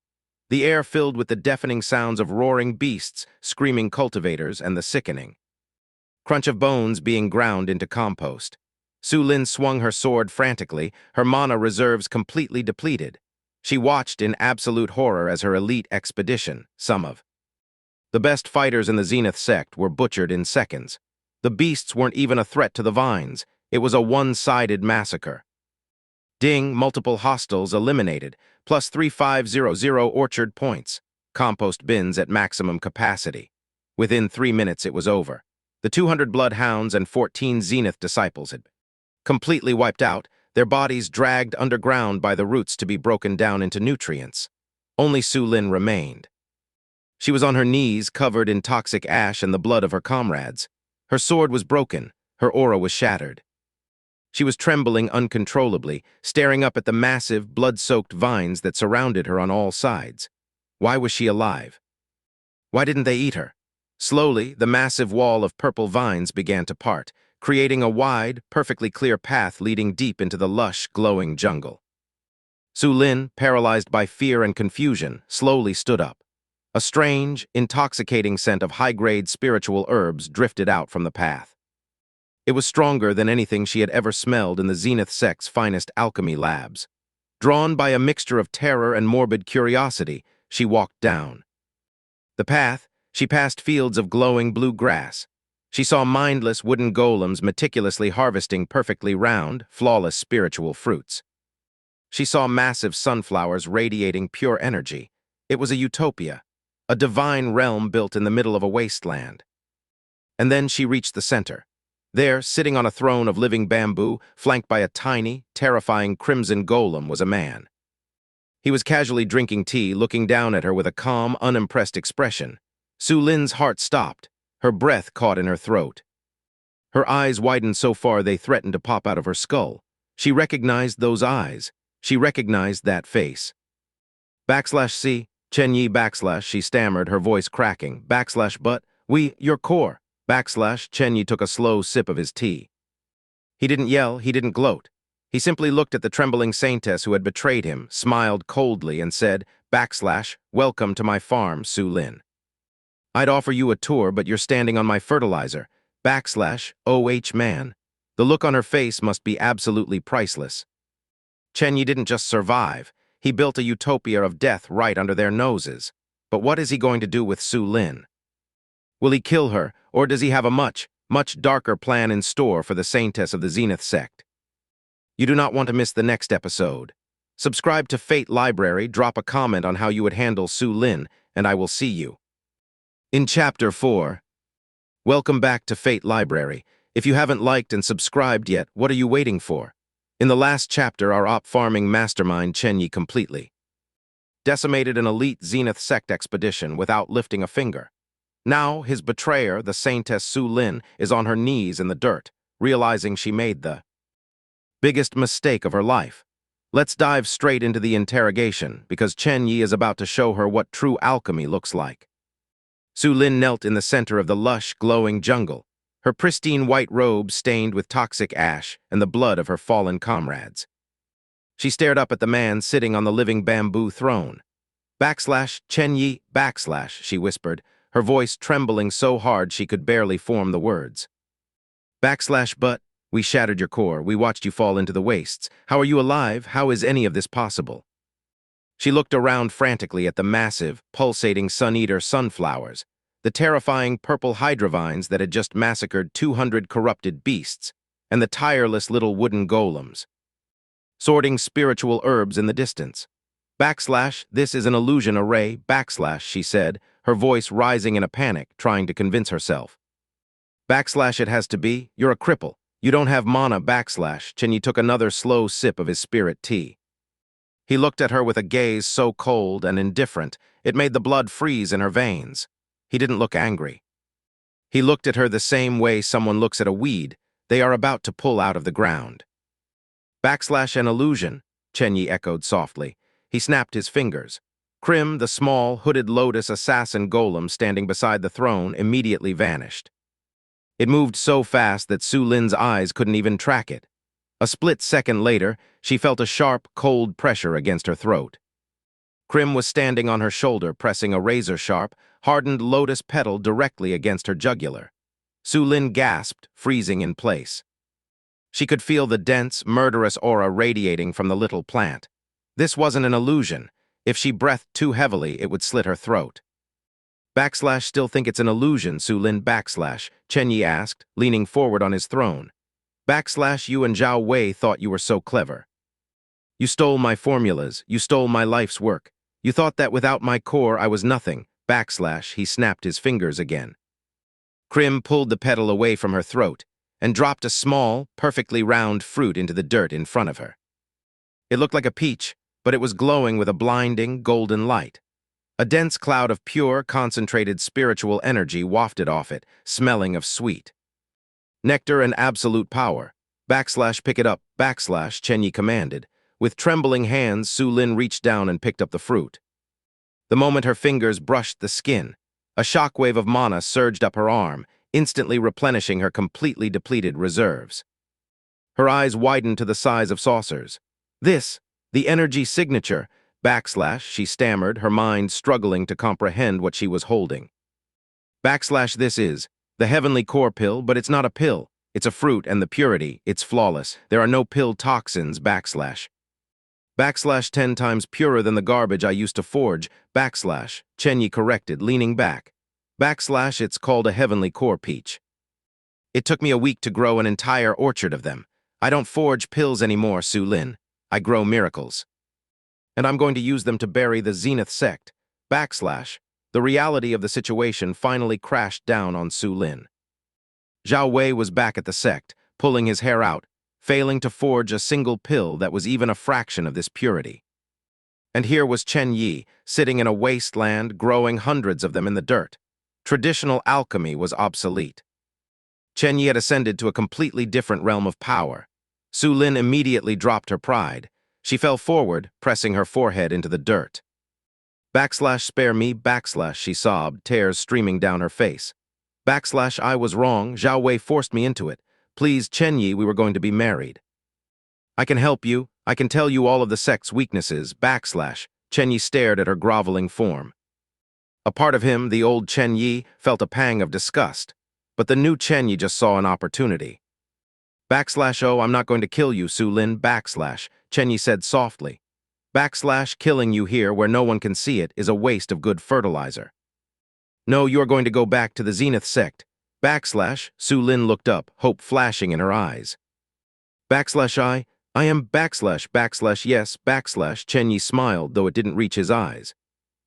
The air filled with the deafening sounds of roaring beasts, screaming cultivators, and the sickening crunch of bones being ground into compost. Su Lin swung her sword frantically, her mana reserves completely depleted. She watched in absolute horror as her elite expedition, some of the best fighters in the Zenith Sect, were butchered in seconds. The beasts weren't even a threat to the vines. It was a one-sided massacre. Ding, multiple hostiles eliminated, plus 3500 orchard points. Compost bins at maximum capacity. Within 3 minutes it was over. The 200 bloodhounds and 14 Zenith disciples had completely wiped out, their bodies dragged underground by the roots to be broken down into nutrients. Only Su Lin remained. She was on her knees, covered in toxic ash and the blood of her comrades. Her sword was broken, her aura was shattered. She was trembling uncontrollably, staring up at the massive, blood-soaked vines that surrounded her on all sides. Why was she alive? Why didn't they eat her? Slowly, the massive wall of purple vines began to part, creating a wide, perfectly clear path leading deep into the lush, glowing jungle. Su Lin, paralyzed by fear and confusion, slowly stood up. A strange, intoxicating scent of high-grade spiritual herbs drifted out from the path. It was stronger than anything she had ever smelled in the Zenith Sect's finest alchemy labs. Drawn by a mixture of terror and morbid curiosity, she walked down the path. She passed fields of glowing blue grass. She saw mindless wooden golems meticulously harvesting perfectly round, flawless spiritual fruits. She saw massive sunflowers radiating pure energy. It was a utopia, a divine realm built in the middle of a wasteland. And then she reached the center. There, sitting on a throne of living bamboo, flanked by a tiny, terrifying crimson golem, was a man. He was casually drinking tea, looking down at her with a calm, unimpressed expression. Su Lin's heart stopped, her breath caught in her throat. Her eyes widened so far they threatened to pop out of her skull. She recognized those eyes. She recognized that face. /C, Chen Ye / she stammered, her voice cracking. /but, your core. Chen Ye took a slow sip of his tea. He didn't yell, he didn't gloat. He simply looked at the trembling saintess who had betrayed him, smiled coldly, and said, welcome to my farm, Su Lin. I'd offer you a tour, but you're standing on my fertilizer. Man. The look on her face must be absolutely priceless. Chen Ye didn't just survive. He built a utopia of death right under their noses. But what is he going to do with Su Lin? Will he kill her, or does he have a much darker plan in store for the saintess of the Zenith Sect? You do not want to miss the next episode. Subscribe to Fate Library, drop a comment on how you would handle Su Lin, and I will see you in Chapter 4. Welcome back to Fate Library. If you haven't liked and subscribed yet, what are you waiting for? In the last chapter, our farming mastermind Chen Ye completely decimated an elite Zenith Sect expedition without lifting a finger. Now, his betrayer, the saintess Su Lin, is on her knees in the dirt, realizing she made the biggest mistake of her life. Let's dive straight into the interrogation, because Chen Ye is about to show her what true alchemy looks like. Su Lin knelt in the center of the lush, glowing jungle. her pristine white robe stained with toxic ash and the blood of her fallen comrades. She stared up at the man sitting on the living bamboo throne. Chen Ye, she whispered, her voice trembling so hard she could barely form the words. But, we shattered your core, we watched you fall into the wastes. How are you alive? How is any of this possible? She looked around frantically at the massive, pulsating sun-eater sunflowers, the terrifying purple hydrovines that had just massacred 200 corrupted beasts, and the tireless little wooden golems, sorting spiritual herbs in the distance. This is an illusion array, she said, her voice rising in a panic, trying to convince herself. It has to be, you're a cripple. You don't have mana, Chen Ye took another slow sip of his spirit tea. He looked at her with a gaze so cold and indifferent, it made the blood freeze in her veins. He didn't look angry. He looked at her the same way someone looks at a weed they are about to pull out of the ground. An illusion, Chen Ye echoed softly. He snapped his fingers. Crim, the small, hooded lotus assassin golem standing beside the throne, immediately vanished. It moved so fast that Su Lin's eyes couldn't even track it. A split second later, she felt a sharp, cold pressure against her throat. Crim was standing on her shoulder, pressing a razor-sharp, hardened lotus petal directly against her jugular. Su Lin gasped, freezing in place. She could feel the dense, murderous aura radiating from the little plant. This wasn't an illusion. If she breathed too heavily, it would slit her throat. Still think it's an illusion, Su Lin Chen Ye asked, leaning forward on his throne. You and Zhao Wei thought you were so clever. You stole my formulas, you stole my life's work. You thought that without my core I was nothing. He snapped his fingers again. Crim pulled the petal away from her throat and dropped a small, perfectly round fruit into the dirt in front of her. It looked like a peach, but it was glowing with a blinding, golden light. A dense cloud of pure, concentrated spiritual energy wafted off it, smelling of sweet. Nectar and absolute power. Pick it up, Chen Ye commanded. With trembling hands, Su Lin reached down and picked up the fruit. The moment her fingers brushed the skin, a shockwave of mana surged up her arm, instantly replenishing her completely depleted reserves. Her eyes widened to the size of saucers. This, the energy signature, she stammered, her mind struggling to comprehend what she was holding. This is the heavenly core pill, but it's not a pill. It's a fruit, and the purity, it's flawless. There are no pill toxins, 10 times purer than the garbage I used to forge, Chen Ye corrected, leaning back. It's called a heavenly core peach. It took me a week to grow an entire orchard of them. I don't forge pills anymore, Su Lin. I grow miracles. And I'm going to use them to bury the Zenith Sect. The reality of the situation finally crashed down on Su Lin. Zhao Wei was back at the sect, pulling his hair out, failing to forge a single pill that was even a fraction of this purity. And here was Chen Ye, sitting in a wasteland, growing hundreds of them in the dirt. Traditional alchemy was obsolete. Chen Ye had ascended to a completely different realm of power. Su Lin immediately dropped her pride. She fell forward, pressing her forehead into the dirt. Spare me, she sobbed, tears streaming down her face. I was wrong, Zhao Wei forced me into it. Please, Chen Ye, we were going to be married. I can help you. I can tell you all of the sect's weaknesses, Chen Ye stared at her groveling form. A part of him, the old Chen Ye, felt a pang of disgust. But the new Chen Ye just saw an opportunity. Oh, I'm not going to kill you, Su Lin, Chen Ye said softly. Killing you here where no one can see it is a waste of good fertilizer. No, you're going to go back to the Zenith Sect. Su Lin looked up, hope flashing in her eyes. I am yes, Chen Ye smiled, though it didn't reach his eyes.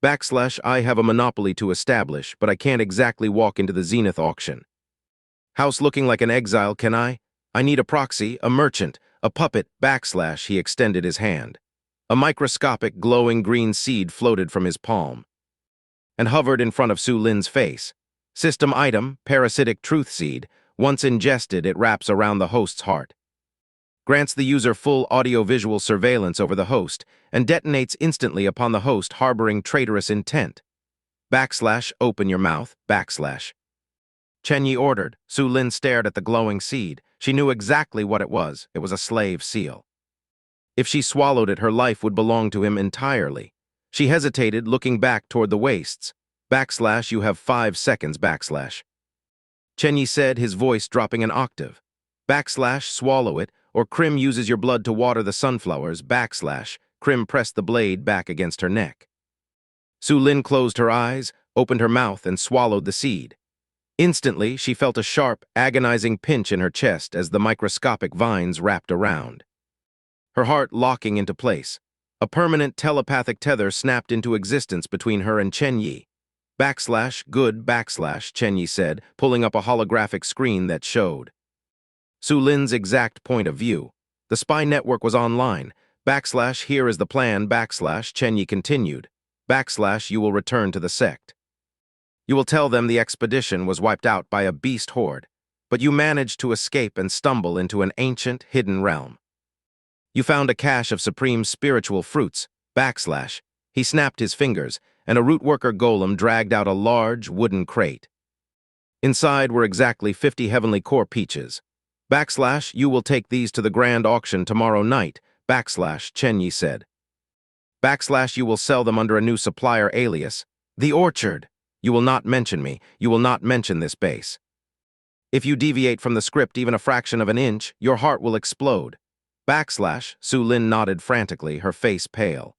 I have a monopoly to establish, but I can't exactly walk into the Zenith auction. House looking like an exile, can I? I need a proxy, a merchant, a puppet, he extended his hand. A microscopic, glowing green seed floated from his palm and hovered in front of Su Lin's face. System item, parasitic truth seed. Once ingested, it wraps around the host's heart. Grants the user full audio-visual surveillance over the host and detonates instantly upon the host harboring traitorous intent. Open your mouth, Chen Ye ordered. Su Lin stared at the glowing seed. She knew exactly what it was. It was a slave seal. If she swallowed it, her life would belong to him entirely. She hesitated, looking back toward the wastes. Backslash, you have 5 seconds, backslash. Chen Ye said, his voice dropping an octave. Backslash, swallow it, or Crim uses your blood to water the sunflowers, backslash. Crim pressed the blade back against her neck. Su Lin closed her eyes, opened her mouth, and swallowed the seed. Instantly, she felt a sharp, agonizing pinch in her chest as the microscopic vines wrapped around. Her heart locking into place. A permanent telepathic tether snapped into existence between her and Chen Ye. Backslash, good, backslash, Chen Ye said, pulling up a holographic screen that showed Su Lin's exact point of view. The spy network was online. Backslash, here is the plan, backslash, Chen Ye continued. Backslash, you will return to the sect. You will tell them the expedition was wiped out by a beast horde, but you managed to escape and stumble into an ancient, hidden realm. You found a cache of supreme spiritual fruits, backslash. He snapped his fingers, and a root-worker golem dragged out a large, wooden crate. Inside were exactly 50 heavenly core peaches. Backslash, you will take these to the grand auction tomorrow night, backslash, Chen Ye said. Backslash, you will sell them under a new supplier alias, The Orchard. You will not mention me. You will not mention this base. If you deviate from the script even a fraction of an inch, your heart will explode. Backslash, Su Lin nodded frantically, her face pale.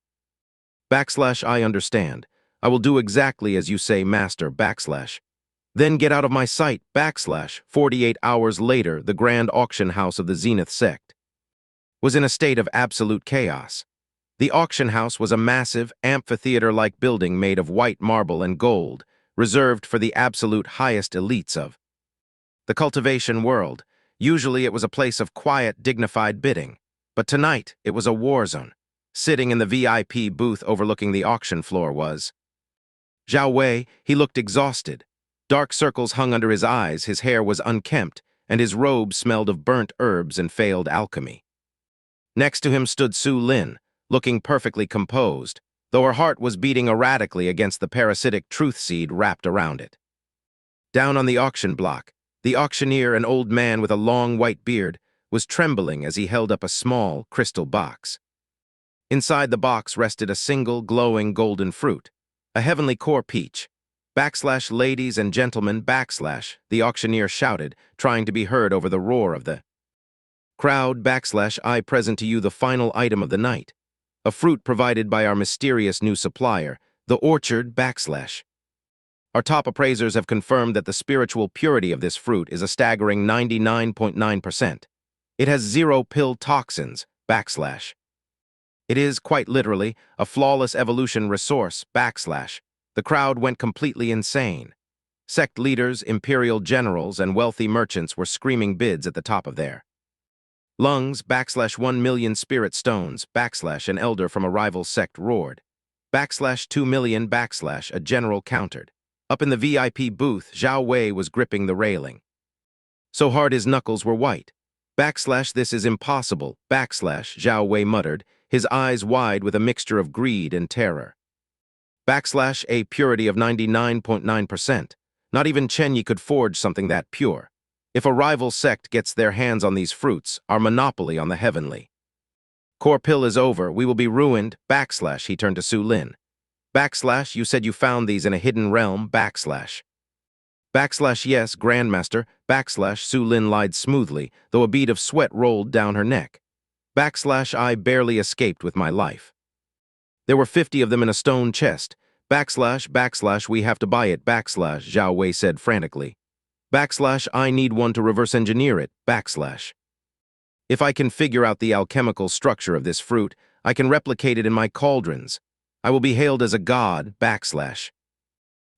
Backslash, I understand. I will do exactly as you say, master, backslash. Then get out of my sight, backslash. 48 hours later, the grand auction house of the Zenith Sect was in a state of absolute chaos. The auction house was a massive, amphitheater-like building made of white marble and gold, reserved for the absolute highest elites of the cultivation world. Usually it was a place of quiet, dignified bidding, but tonight it was a war zone. Sitting in the VIP booth overlooking the auction floor was Zhao Wei. He looked exhausted. Dark circles hung under his eyes, his hair was unkempt, and his robe smelled of burnt herbs and failed alchemy. Next to him stood Su Lin, looking perfectly composed, though her heart was beating erratically against the parasitic truth seed wrapped around it. Down on the auction block, the auctioneer, an old man with a long white beard, was trembling as he held up a small, crystal box. Inside the box rested a single, glowing golden fruit, a heavenly core peach. Backslash, ladies and gentlemen, backslash, the auctioneer shouted, trying to be heard over the roar of the crowd. Backslash, I present to you the final item of the night, a fruit provided by our mysterious new supplier, the Orchard, backslash. Our top appraisers have confirmed that the spiritual purity of this fruit is a staggering 99.9%. It has 0 pill toxins, backslash. It is, quite literally, a flawless evolution resource, backslash. The crowd went completely insane. Sect leaders, imperial generals, and wealthy merchants were screaming bids at the top of their lungs, backslash 1 million spirit stones, backslash an elder from a rival sect roared. Backslash 2 million, backslash a general countered. Up in the VIP booth, Zhao Wei was gripping the railing. So hard his knuckles were white. Backslash, this is impossible, backslash, Zhao Wei muttered, his eyes wide with a mixture of greed and terror. Backslash, a purity of 99.9%. Not even Chen Ye could forge something that pure. If a rival sect gets their hands on these fruits, our monopoly on the heavenly core pill is over, we will be ruined, backslash, he turned to Su Lin. Backslash, you said you found these in a hidden realm, backslash. Backslash, yes, Grandmaster, backslash, Su Lin lied smoothly, though a bead of sweat rolled down her neck. Backslash, I barely escaped with my life. There were 50 of them in a stone chest. Backslash, backslash, we have to buy it, backslash, Zhao Wei said frantically. Backslash, I need one to reverse engineer it, backslash. If I can figure out the alchemical structure of this fruit, I can replicate it in my cauldrons. I will be hailed as a god, backslash.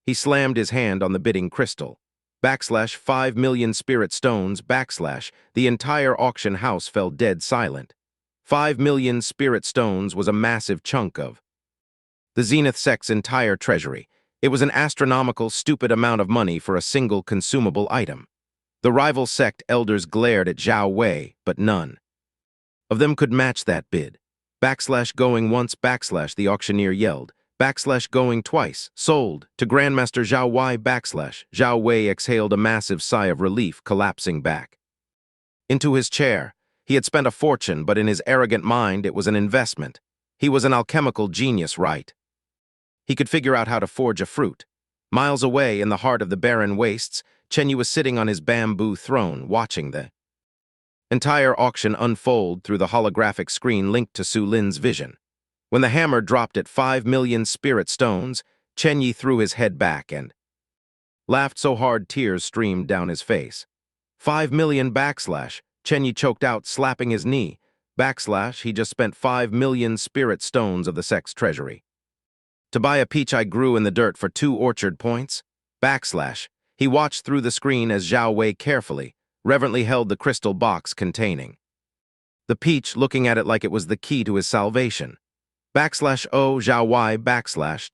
He slammed his hand on the bidding crystal. Backslash, 5 million spirit stones, backslash, the entire auction house fell dead silent. 5 million spirit stones was a massive chunk of the Zenith Sect's entire treasury. It was an astronomical, stupid amount of money for a single consumable item. The rival sect elders glared at Zhao Wei, but none of them could match that bid. Backslash going once, backslash, the auctioneer yelled. Going twice. Sold. To Grandmaster Zhao Wei Zhao Wei exhaled a massive sigh of relief, collapsing back into his chair. He had spent a fortune, but in his arrogant mind it was an investment. He was an alchemical genius, right? He could figure out how to forge a fruit. Miles away in the heart of the Barren Wastes, Chen Ye was sitting on his bamboo throne, watching the entire auction unfold through the holographic screen linked to Su Lin's vision. When the hammer dropped at 5 million spirit stones, Chen Ye threw his head back and laughed so hard tears streamed down his face. 5 million Chen Ye choked out, slapping his knee. He just spent 5 million spirit stones of the sect's treasury. To buy a peach I grew in the dirt for 2 orchard points? He watched through the screen as Zhao Wei carefully, reverently held the crystal box containing the peach, looking at it like it was the key to his salvation. Oh, Zhao Wei,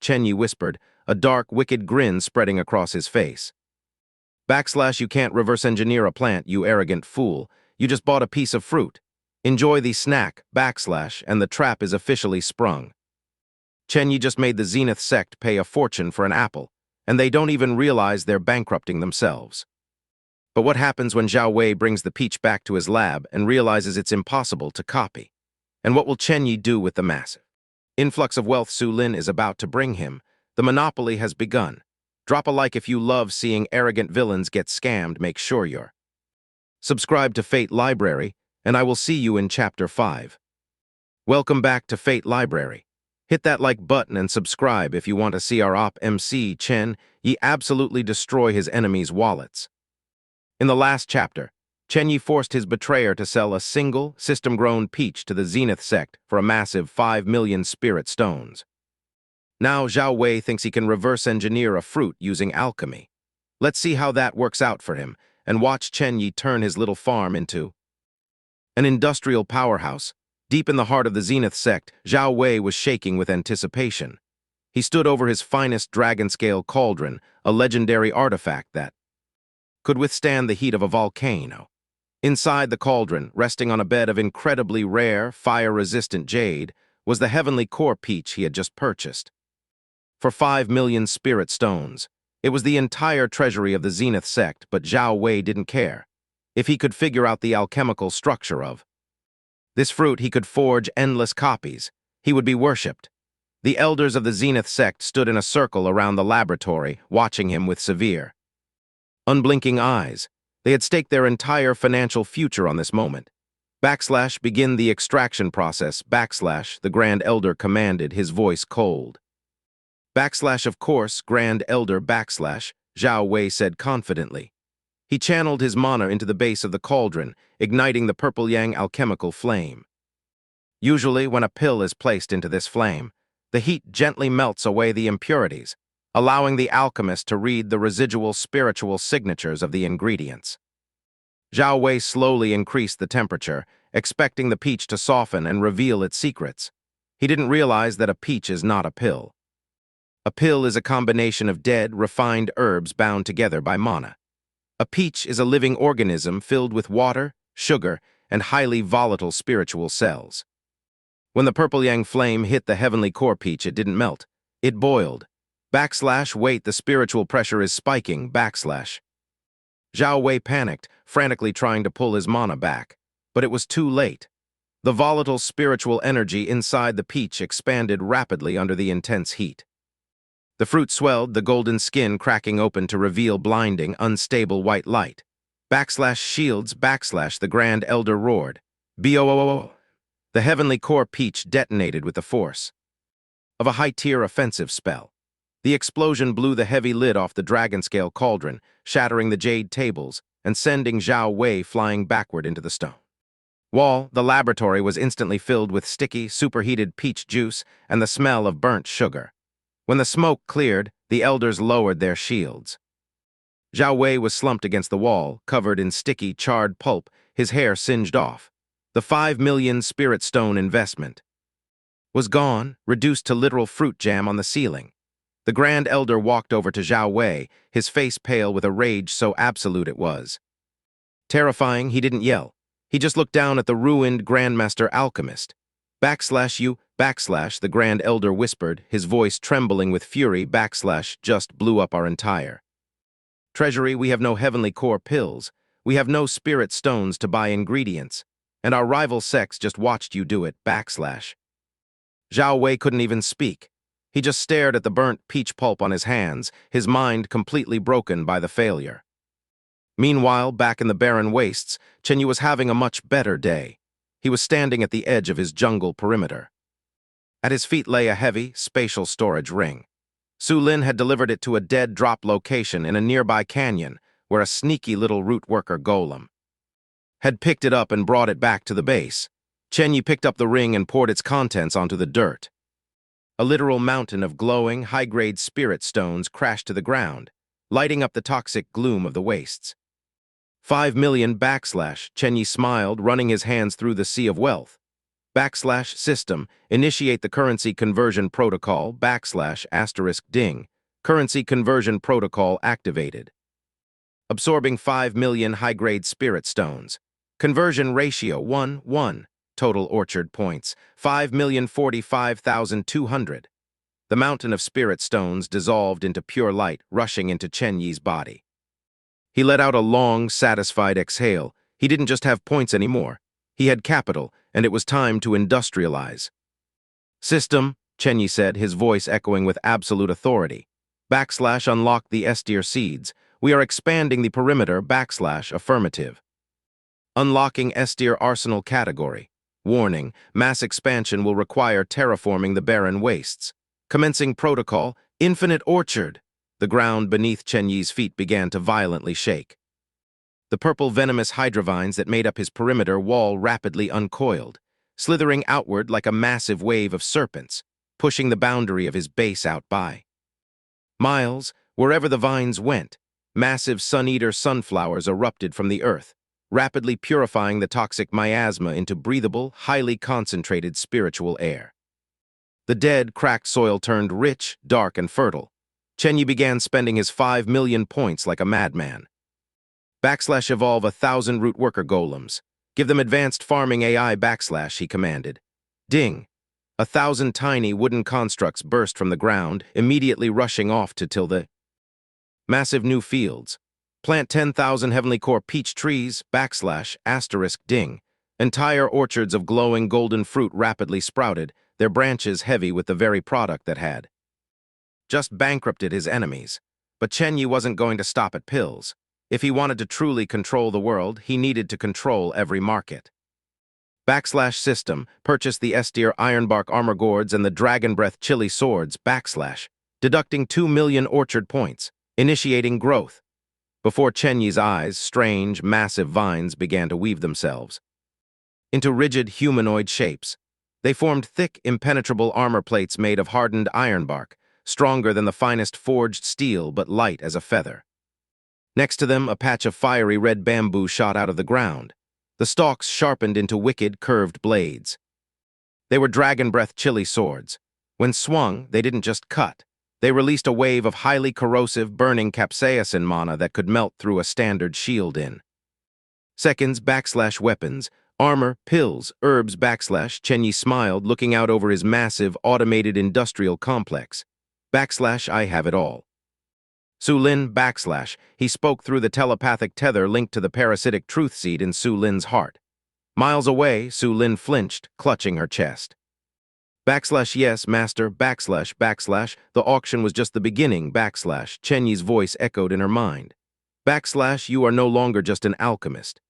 Chen Ye whispered, a dark, wicked grin spreading across his face. You can't reverse engineer a plant, you arrogant fool. You just bought a piece of fruit. Enjoy the snack, and the trap is officially sprung. Chen Ye just made the Zenith Sect pay a fortune for an apple, and they don't even realize they're bankrupting themselves. But what happens when Zhao Wei brings the peach back to his lab and realizes it's impossible to copy? And what will Chen Ye do with the massive influx of wealth Su Lin is about to bring him? The monopoly has begun. Drop a like if you love seeing arrogant villains get scammed. Make sure you're subscribed to Fate Library, and I will see you in Chapter 5. Welcome back to Fate Library. Hit that like button and subscribe if you want to see our MC Chen Ye absolutely destroy his enemies' wallets. In the last chapter, Chen Ye forced his betrayer to sell a single, system-grown peach to the Zenith Sect for a massive 5 million spirit stones. Now Zhao Wei thinks he can reverse engineer a fruit using alchemy. Let's see how that works out for him, and watch Chen Ye turn his little farm into an industrial powerhouse. Deep in the heart of the Zenith Sect, Zhao Wei was shaking with anticipation. He stood over his finest dragon-scale cauldron, a legendary artifact that could withstand the heat of a volcano. Inside the cauldron, resting on a bed of incredibly rare, fire-resistant jade, was the heavenly core peach he had just purchased. For 5 million spirit stones, it was the entire treasury of the Zenith Sect, but Zhao Wei didn't care. If he could figure out the alchemical structure of this fruit, he could forge endless copies. He would be worshipped. The elders of the Zenith Sect stood in a circle around the laboratory, watching him with severe, unblinking eyes. They had staked their entire financial future on this moment. Begin the extraction process. The Grand Elder commanded, his voice cold. Of course, Grand Elder. Zhao Wei said confidently. He channeled his mana into the base of the cauldron, igniting the purple yang alchemical flame. Usually, when a pill is placed into this flame, the heat gently melts away the impurities, allowing the alchemist to read the residual spiritual signatures of the ingredients. Zhao Wei slowly increased the temperature, expecting the peach to soften and reveal its secrets. He didn't realize that a peach is not a pill. A pill is a combination of dead, refined herbs bound together by mana. A peach is a living organism filled with water, sugar, and highly volatile spiritual cells. When the purple yang flame hit the heavenly core peach, it didn't melt. It boiled. Wait, the spiritual pressure is spiking. Zhao Wei panicked, frantically trying to pull his mana back. But it was too late. The volatile spiritual energy inside the peach expanded rapidly under the intense heat. The fruit swelled, the golden skin cracking open to reveal blinding, unstable white light. Shields, the Grand Elder roared. Boo! The heavenly core peach detonated with the force of a high-tier offensive spell. The explosion blew the heavy lid off the dragon-scale cauldron, shattering the jade tables and sending Zhao Wei flying backward into the stone wall. The laboratory was instantly filled with sticky, superheated peach juice and the smell of burnt sugar. When the smoke cleared, the elders lowered their shields. Zhao Wei was slumped against the wall, covered in sticky, charred pulp, his hair singed off. The 5 million spirit stone investment was gone, reduced to literal fruit jam on the ceiling. The Grand Elder walked over to Zhao Wei, his face pale with a rage so absolute it was terrifying. He didn't yell. He just looked down at the ruined Grandmaster Alchemist. You, Backslash, the Grand Elder whispered, his voice trembling with fury. Backslash just blew up our entire treasury. We have no heavenly core pills. We have no spirit stones to buy ingredients. And our rival sects just watched you do it. Backslash. Zhao Wei couldn't even speak. He just stared at the burnt peach pulp on his hands, his mind completely broken by the failure. Meanwhile, back in the Barren Wastes, Chen Ye was having a much better day. He was standing at the edge of his jungle perimeter. At his feet lay a heavy, spatial storage ring. Su Lin had delivered it to a dead drop location in a nearby canyon where a sneaky little root worker golem had picked it up and brought it back to the base. Chen Ye picked up the ring and poured its contents onto the dirt. A literal mountain of glowing, high-grade spirit stones crashed to the ground, lighting up the toxic gloom of the wastes. 5 million backslash, Chen Ye smiled, running his hands through the sea of wealth. Backslash system, initiate the currency conversion protocol, backslash asterisk ding. Currency conversion protocol activated. Absorbing 5 million high-grade spirit stones. Conversion ratio 1:1. Total orchard points, 5,045,200. The mountain of spirit stones dissolved into pure light, rushing into Chen Ye's body. He let out a long, satisfied exhale. He didn't just have points anymore. He had capital, and it was time to industrialize. System, Chen Ye said, his voice echoing with absolute authority. Backslash unlock the S-tier seeds. We are expanding the perimeter, backslash affirmative. Unlocking S-tier arsenal category. Warning, mass expansion will require terraforming the Barren Wastes. Commencing protocol, infinite orchard. The ground beneath Chen Ye's feet began to violently shake. The purple venomous hydrovines that made up his perimeter wall rapidly uncoiled, slithering outward like a massive wave of serpents, pushing the boundary of his base out by miles. Wherever the vines went, massive sun-eater sunflowers erupted from the earth, rapidly purifying the toxic miasma into breathable, highly concentrated spiritual air. The dead, cracked soil turned rich, dark, and fertile. Chen Ye began spending his 5 million points like a madman. Backslash evolve 1,000 root worker golems. Give them advanced farming AI backslash, he commanded. Ding! 1,000 tiny wooden constructs burst from the ground, immediately rushing off to till the massive new fields. Plant 10,000 heavenly core peach trees, backslash, asterisk, ding. Entire orchards of glowing golden fruit rapidly sprouted, their branches heavy with the very product that had just bankrupted his enemies. But Chen Ye wasn't going to stop at pills. If he wanted to truly control the world, he needed to control every market. Backslash system, purchase the S-tier Ironbark armor gourds and the Dragon Breath chili swords, backslash, deducting 2 million orchard points, initiating growth. Before Chen Ye's eyes, strange, massive vines began to weave themselves into rigid humanoid shapes. They formed thick, impenetrable armor plates made of hardened ironbark, stronger than the finest forged steel but light as a feather. Next to them, a patch of fiery red bamboo shot out of the ground. The stalks sharpened into wicked, curved blades. They were Dragon Breath chili swords. When swung, they didn't just cut. They released a wave of highly corrosive, burning capsaicin mana that could melt through a standard shield in seconds. Backslash weapons, armor, pills, herbs, backslash. Chen Ye smiled, looking out over his massive, automated industrial complex. Backslash, I have it all. Su Lin, backslash, he spoke through the telepathic tether linked to the parasitic truth seed in Su Lin's heart. Miles away, Su Lin flinched, clutching her chest. Backslash, yes, master, backslash, the auction was just the beginning, backslash, Chen Ye's voice echoed in her mind. Backslash, you are no longer just an alchemist.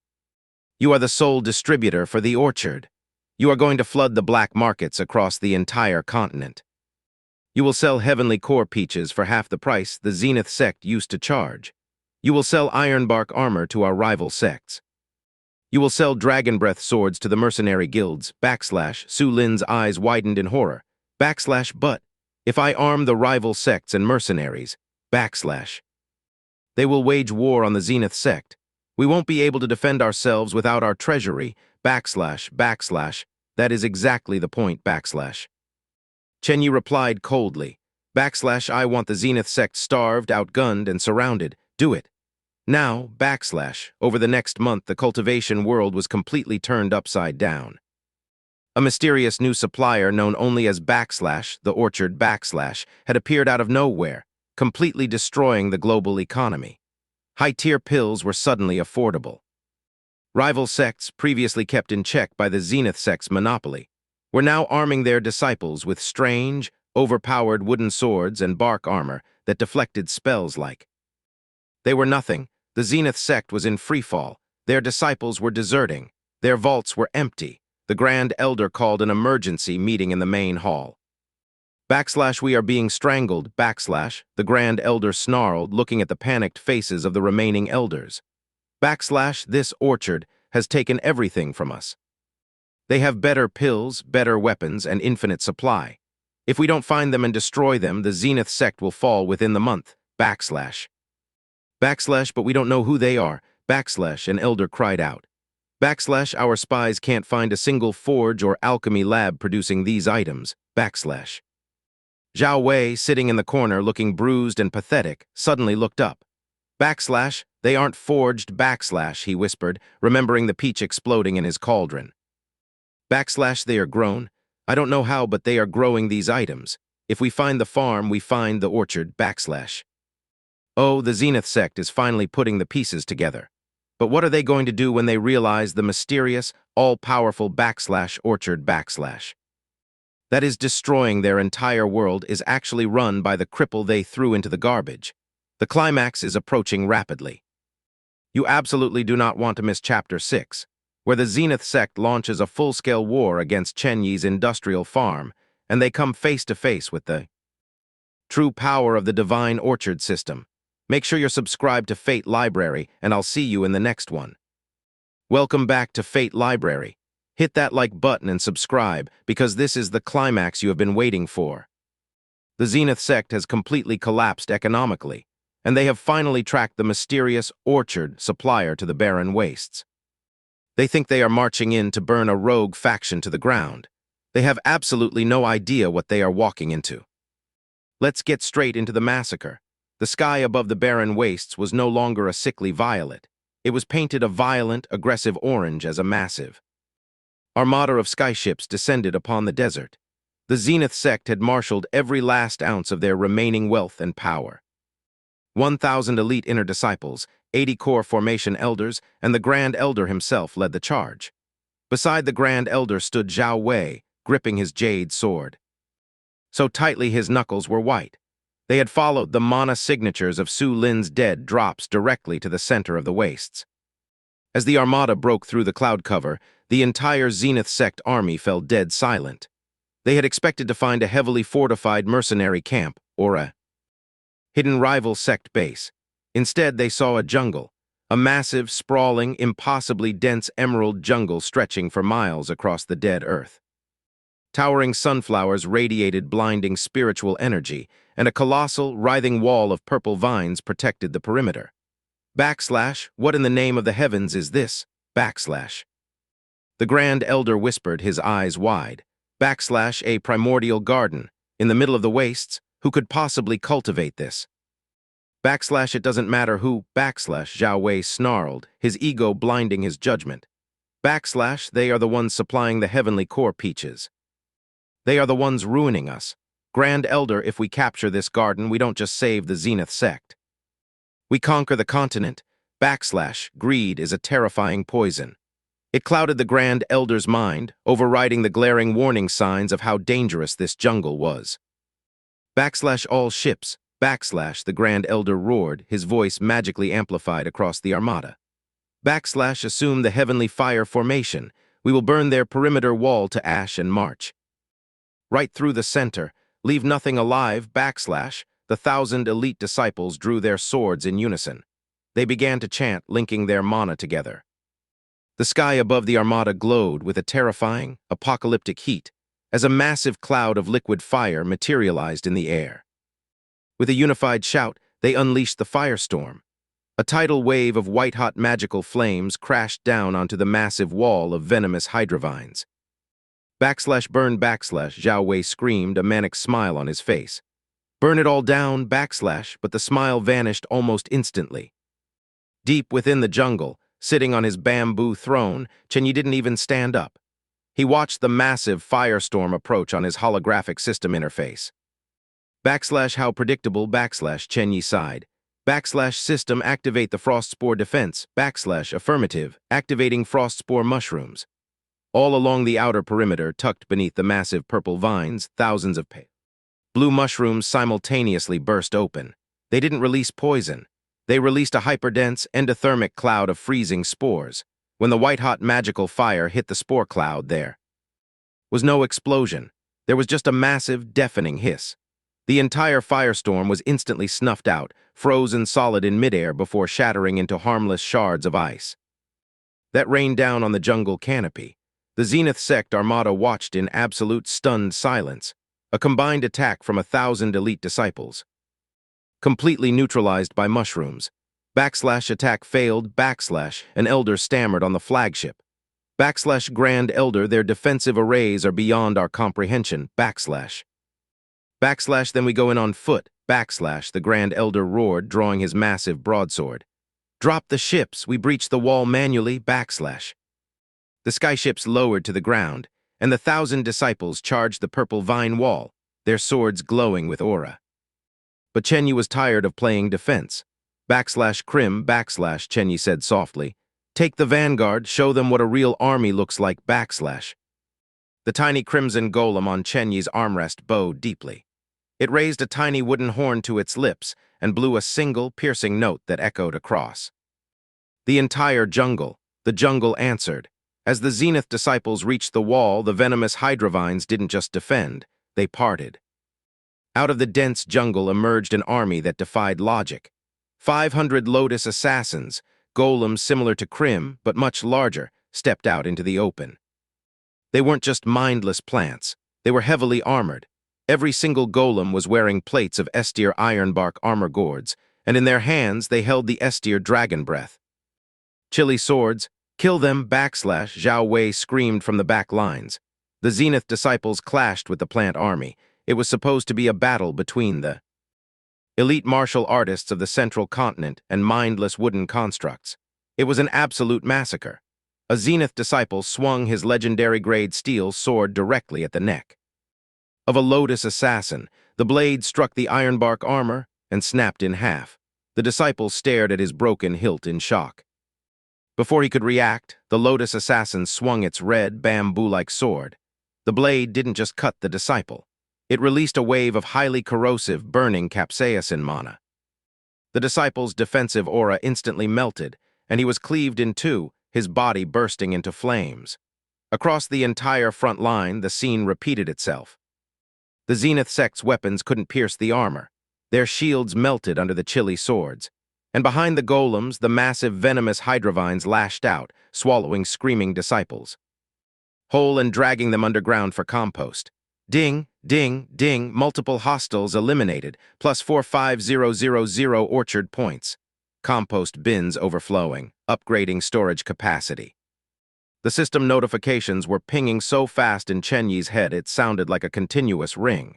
You are the sole distributor for the orchard. You are going to flood the black markets across the entire continent. You will sell heavenly core peaches for half the price the Zenith Sect used to charge. You will sell ironbark armor to our rival sects. You will sell dragon breath swords to the mercenary guilds, backslash, Su Lin's eyes widened in horror, backslash, but if I arm the rival sects and mercenaries, backslash, they will wage war on the Zenith Sect. We won't be able to defend ourselves without our treasury, backslash, that is exactly the point, backslash. Chen Ye replied coldly, backslash, I want the Zenith Sect starved, outgunned, and surrounded. Do it. Now, backslash, over the next month the cultivation world was completely turned upside down. A mysterious new supplier known only as the orchard had appeared out of nowhere, completely destroying the global economy. High-tier pills were suddenly affordable. Rival sects, previously kept in check by the Zenith Sect's monopoly, were now arming their disciples with strange, overpowered wooden swords and bark armor that deflected spells like. They were nothing. The Zenith Sect was in freefall. Their disciples were deserting. Their vaults were empty. The Grand Elder called an emergency meeting in the main hall. We are being strangled, the Grand Elder snarled, looking at the panicked faces of the remaining elders. This orchard has taken everything from us. They have better pills, better weapons, and infinite supply. If we don't find them and destroy them, the Zenith Sect will fall within the month, But we don't know who they are, an elder cried out. Our spies can't find a single forge or alchemy lab producing these items, Zhao Wei, sitting in the corner looking bruised and pathetic, suddenly looked up. They aren't forged, he whispered, remembering the peach exploding in his cauldron. They are grown. I don't know how, but they are growing these items. If we find the farm, we find the orchard, Oh, the Zenith Sect is finally putting the pieces together. But what are they going to do when they realize the mysterious, all-powerful orchard that is destroying their entire world is actually run by the cripple they threw into the garbage? The climax is approaching rapidly. You absolutely do not want to miss Chapter 6, where the Zenith Sect launches a full-scale war against Chen Ye's industrial farm, and they come face-to-face with the true power of the divine orchard system. Make sure you're subscribed to Fate Library, and I'll see you in the next one. Welcome back to Fate Library. Hit that like button and subscribe, because this is the climax you have been waiting for. The Zenith Sect has completely collapsed economically, and they have finally tracked the mysterious orchard supplier to the Barren Wastes. They think they are marching in to burn a rogue faction to the ground. They have absolutely no idea what they are walking into. Let's get straight into the massacre. The sky above the Barren Wastes was no longer a sickly violet. It was painted a violent, aggressive orange as a massive armada of skyships descended upon the desert. The Zenith Sect had marshaled every last ounce of their remaining wealth and power. 1,000 elite inner disciples, 80 core formation elders, and the Grand Elder himself led the charge. Beside the Grand Elder stood Zhao Wei, gripping his jade sword. So tightly his knuckles were white. They had followed the mana signatures of Su Lin's dead drops directly to the center of the wastes. As the armada broke through the cloud cover, the entire Zenith Sect army fell dead silent. They had expected to find a heavily fortified mercenary camp, or a hidden rival sect base. Instead, they saw a jungle, a massive, sprawling, impossibly dense emerald jungle stretching for miles across the dead earth. Towering sunflowers radiated blinding spiritual energy, and a colossal, writhing wall of purple vines protected the perimeter. What in the name of the heavens is this? The Grand Elder whispered, his eyes wide. A primordial garden. In the middle of the wastes, who could possibly cultivate this? It doesn't matter who, Zhao Wei snarled, his ego blinding his judgment. They are the ones supplying the heavenly core peaches. They are the ones ruining us. Grand Elder, if we capture this garden, we don't just save the Zenith Sect. We conquer the continent. Greed is a terrifying poison. It clouded the Grand Elder's mind, overriding the glaring warning signs of how dangerous this jungle was. All ships, the Grand Elder roared, his voice magically amplified across the armada. Assume the heavenly fire formation. We will burn their perimeter wall to ash and march right through the center. Leave nothing alive, The 1,000 elite disciples drew their swords in unison. They began to chant, linking their mana together. The sky above the armada glowed with a terrifying, apocalyptic heat, as a massive cloud of liquid fire materialized in the air. With a unified shout, they unleashed the firestorm. A tidal wave of white-hot magical flames crashed down onto the massive wall of venomous hydrovines. Burn, Zhao Wei screamed, a manic smile on his face. Burn it all down, but the smile vanished almost instantly. Deep within the jungle, sitting on his bamboo throne, Chen Ye didn't even stand up. He watched the massive firestorm approach on his holographic system interface. How predictable, Chen Ye sighed. System activate the frost spore defense, affirmative, activating frost spore mushrooms. All along the outer perimeter, tucked beneath the massive purple vines, thousands of pale blue mushrooms simultaneously burst open. They didn't release poison. They released a hyperdense, endothermic cloud of freezing spores. When the white-hot magical fire hit the spore cloud, there was no explosion. There was just a massive, deafening hiss. The entire firestorm was instantly snuffed out, frozen solid in midair before shattering into harmless shards of ice. That rained down on the jungle canopy. The Zenith Sect armada watched in absolute stunned silence, a combined attack from 1,000 elite disciples. Completely neutralized by mushrooms. Attack failed, an elder stammered on the flagship. Grand Elder, their defensive arrays are beyond our comprehension, then we go in on foot, the Grand Elder roared, drawing his massive broadsword. Drop the ships, we breach the wall manually, The skyships lowered to the ground, and the 1,000 disciples charged the purple vine wall, their swords glowing with aura. But Chen Ye was tired of playing defense. Chen Ye said softly. Take the vanguard, show them what a real army looks like, The tiny crimson golem on Chen Ye's armrest bowed deeply. It raised a tiny wooden horn to its lips and blew a single, piercing note that echoed across. The entire jungle, the jungle answered. As the Zenith disciples reached the wall, the venomous hydrovines didn't just defend, they parted. Out of the dense jungle emerged an army that defied logic. 500 Lotus assassins, golems similar to Crim, but much larger, stepped out into the open. They weren't just mindless plants, they were heavily armored. Every single golem was wearing plates of Estir ironbark armor gourds, and in their hands they held the Estir dragon breath. Chilly swords, kill them, Zhao Wei screamed from the back lines. The Zenith disciples clashed with the plant army. It was supposed to be a battle between the elite martial artists of the central continent and mindless wooden constructs. It was an absolute massacre. A Zenith disciple swung his legendary grade steel sword directly at the neck of a Lotus assassin. The blade struck the ironbark armor and snapped in half. The disciple stared at his broken hilt in shock. Before he could react, the Lotus assassin swung its red, bamboo-like sword. The blade didn't just cut the disciple. It released a wave of highly corrosive, burning capsaicin mana. The disciple's defensive aura instantly melted, and he was cleaved in two, his body bursting into flames. Across the entire front line, the scene repeated itself. The Zenith Sect's weapons couldn't pierce the armor. Their shields melted under the chilly swords. And behind the golems, the massive venomous hydrovines lashed out, swallowing screaming disciples, whole and dragging them underground for compost. Ding, ding, ding, multiple hostiles eliminated, plus 45000 orchard points. Compost bins overflowing, upgrading storage capacity. The system notifications were pinging so fast in Chen Ye's head it sounded like a continuous ring.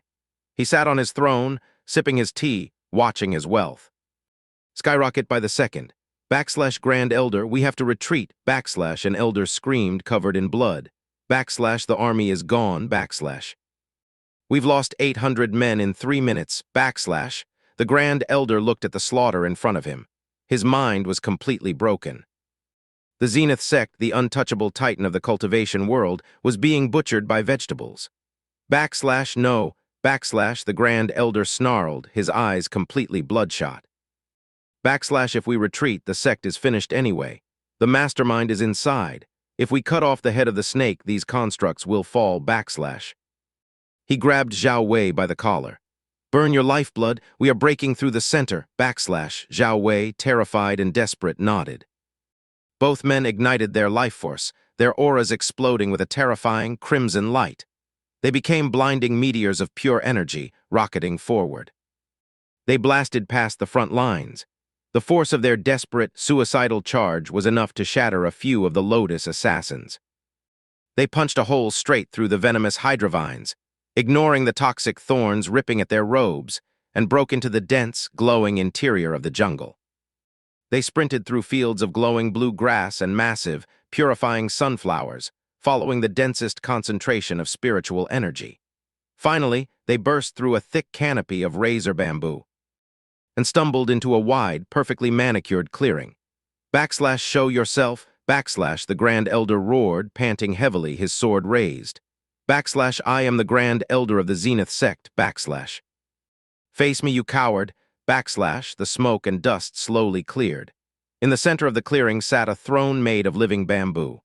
He sat on his throne, sipping his tea, watching his wealth. Skyrocket by the second. Grand Elder, we have to retreat. An elder screamed, covered in blood. The army is gone. We've lost 800 men in 3 minutes. The Grand Elder looked at the slaughter in front of him. His mind was completely broken. The Zenith Sect, the untouchable titan of the cultivation world, was being butchered by vegetables. No. The Grand Elder snarled, his eyes completely bloodshot. If we retreat, the sect is finished anyway. The mastermind is inside. If we cut off the head of the snake, these constructs will fall. He grabbed Zhao Wei by the collar. Burn your lifeblood, we are breaking through the center. Zhao Wei, terrified and desperate, nodded. Both men ignited their life force, their auras exploding with a terrifying crimson light. They became blinding meteors of pure energy, rocketing forward. They blasted past the front lines. The force of their desperate, suicidal charge was enough to shatter a few of the Lotus assassins. They punched a hole straight through the venomous hydrovines, ignoring the toxic thorns ripping at their robes, and broke into the dense, glowing interior of the jungle. They sprinted through fields of glowing blue grass and massive, purifying sunflowers, following the densest concentration of spiritual energy. Finally, they burst through a thick canopy of razor bamboo and stumbled into a wide, perfectly manicured clearing. Show yourself, the Grand Elder roared, panting heavily, his sword raised. I am the Grand Elder of the Zenith Sect, Face me, you coward, the smoke and dust slowly cleared. In the center of the clearing sat a throne made of living bamboo.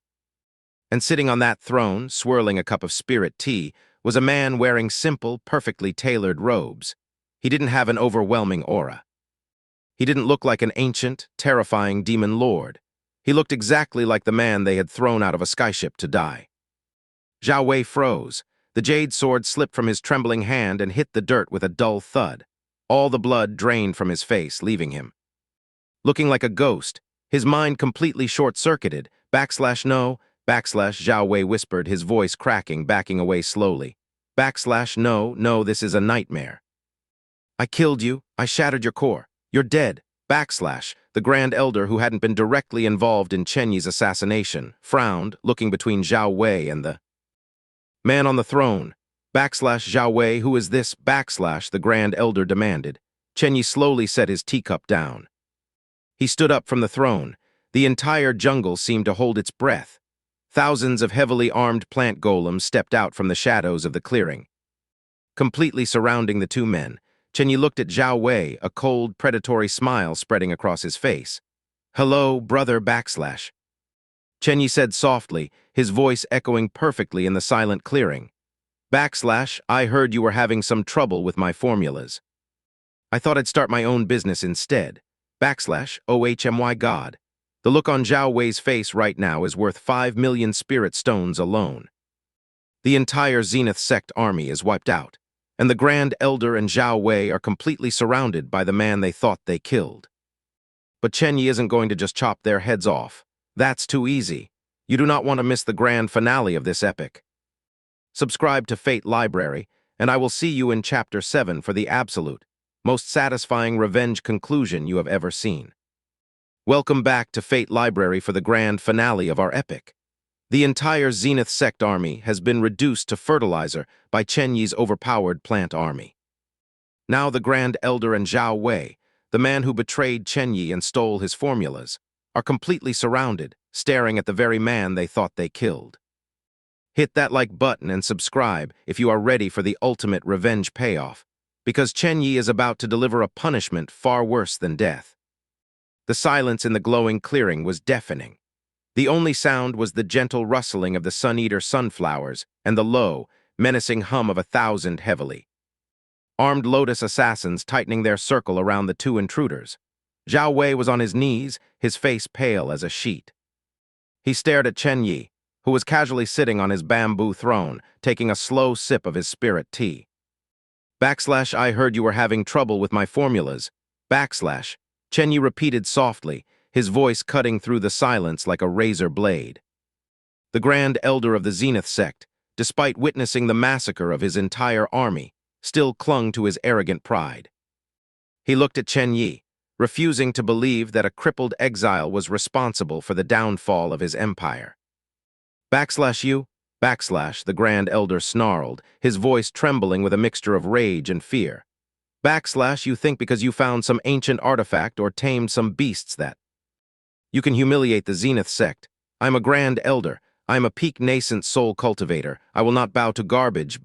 And sitting on that throne, swirling a cup of spirit tea, was a man wearing simple, perfectly tailored robes. He didn't have an overwhelming aura. He didn't look like an ancient, terrifying demon lord. He looked exactly like the man they had thrown out of a skyship to die. Zhao Wei froze. The jade sword slipped from his trembling hand and hit the dirt with a dull thud. All the blood drained from his face, leaving him looking like a ghost, his mind completely short-circuited. No, Zhao Wei whispered, his voice cracking, backing away slowly. No, this is a nightmare. I killed you. I shattered your core. You're dead. The Grand Elder, who hadn't been directly involved in Chen Ye's assassination, frowned, looking between Zhao Wei and the man on the throne. Zhao Wei, who is this? The Grand Elder demanded. Chen Ye slowly set his teacup down. He stood up from the throne. The entire jungle seemed to hold its breath. Thousands of heavily armed plant golems stepped out from the shadows of the clearing. Completely surrounding the two men, Chen Ye looked at Zhao Wei, a cold, predatory smile spreading across his face. Hello, brother, Chen Ye said softly, his voice echoing perfectly in the silent clearing. I heard you were having some trouble with my formulas. I thought I'd start my own business instead. OHMY God. The look on Zhao Wei's face right now is worth 5 million spirit stones alone. The entire Zenith Sect army is wiped out, and the Grand Elder and Zhao Wei are completely surrounded by the man they thought they killed. But Chen Ye isn't going to just chop their heads off. That's too easy. You do not want to miss the grand finale of this epic. Subscribe to Fate Library, and I will see you in Chapter 7 for the absolute, most satisfying revenge conclusion you have ever seen. Welcome back to Fate Library for the grand finale of our epic. The entire Zenith Sect army has been reduced to fertilizer by Chen Ye's overpowered plant army. Now the Grand Elder and Zhao Wei, the man who betrayed Chen Ye and stole his formulas, are completely surrounded, staring at the very man they thought they killed. Hit that like button and subscribe if you are ready for the ultimate revenge payoff, because Chen Ye is about to deliver a punishment far worse than death. The silence in the glowing clearing was deafening. The only sound was the gentle rustling of the sun-eater sunflowers and the low, menacing hum of 1,000 heavily armed Lotus assassins tightening their circle around the two intruders. Zhao Wei was on his knees, his face pale as a sheet. He stared at Chen Ye, who was casually sitting on his bamboo throne, taking a slow sip of his spirit tea. I heard you were having trouble with my formulas. Chen Ye repeated softly, his voice cutting through the silence like a razor blade. The Grand Elder of the Zenith Sect, despite witnessing the massacre of his entire army, still clung to his arrogant pride. He looked at Chen Ye, refusing to believe that a crippled exile was responsible for the downfall of his empire. The Grand Elder snarled, his voice trembling with a mixture of rage and fear. You think because you found some ancient artifact or tamed some beasts that you can humiliate the Zenith Sect. I'm a Grand Elder. I'm a peak nascent soul cultivator. I will not bow to garbage.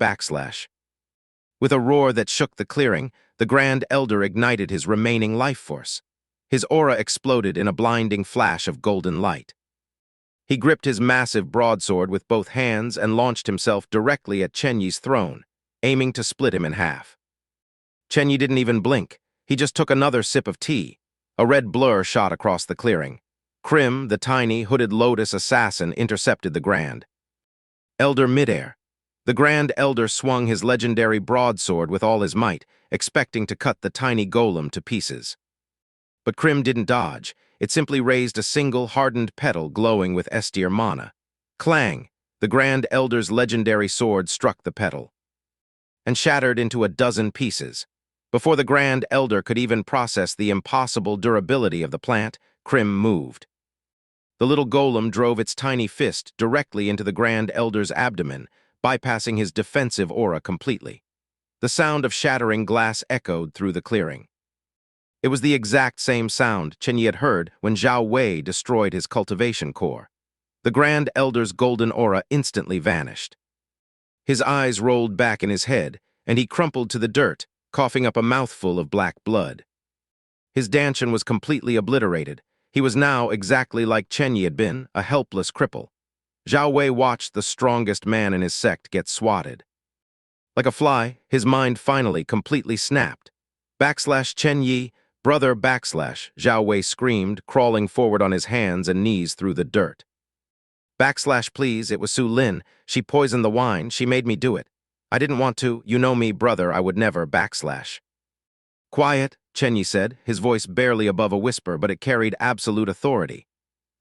With a roar that shook the clearing, the Grand Elder ignited his remaining life force. His aura exploded in a blinding flash of golden light. He gripped his massive broadsword with both hands and launched himself directly at Chen Ye's throne, aiming to split him in half. Chen Ye didn't even blink. He just took another sip of tea. A red blur shot across the clearing. Crim, the tiny, hooded Lotus assassin, intercepted the Grand Elder midair. The Grand Elder swung his legendary broadsword with all his might, expecting to cut the tiny golem to pieces. But Crim didn't dodge. It simply raised a single hardened petal glowing with Estir mana. Clang! The Grand Elder's legendary sword struck the petal and shattered into a dozen pieces. Before the Grand Elder could even process the impossible durability of the plant, Crim moved. The little golem drove its tiny fist directly into the Grand Elder's abdomen, bypassing his defensive aura completely. The sound of shattering glass echoed through the clearing. It was the exact same sound Chen Ye had heard when Zhao Wei destroyed his cultivation core. The Grand Elder's golden aura instantly vanished. His eyes rolled back in his head, and he crumpled to the dirt, coughing up a mouthful of black blood. His dantian was completely obliterated. He was now exactly like Chen Ye had been, a helpless cripple. Zhao Wei watched the strongest man in his sect get swatted. Like a fly, his mind finally completely snapped. Chen Ye, brother Zhao Wei screamed, crawling forward on his hands and knees through the dirt. Please, it was Su Lin. She poisoned the wine. She made me do it. I didn't want to. You know me, brother. I would never. Quiet, Chen Ye said, his voice barely above a whisper, but it carried absolute authority.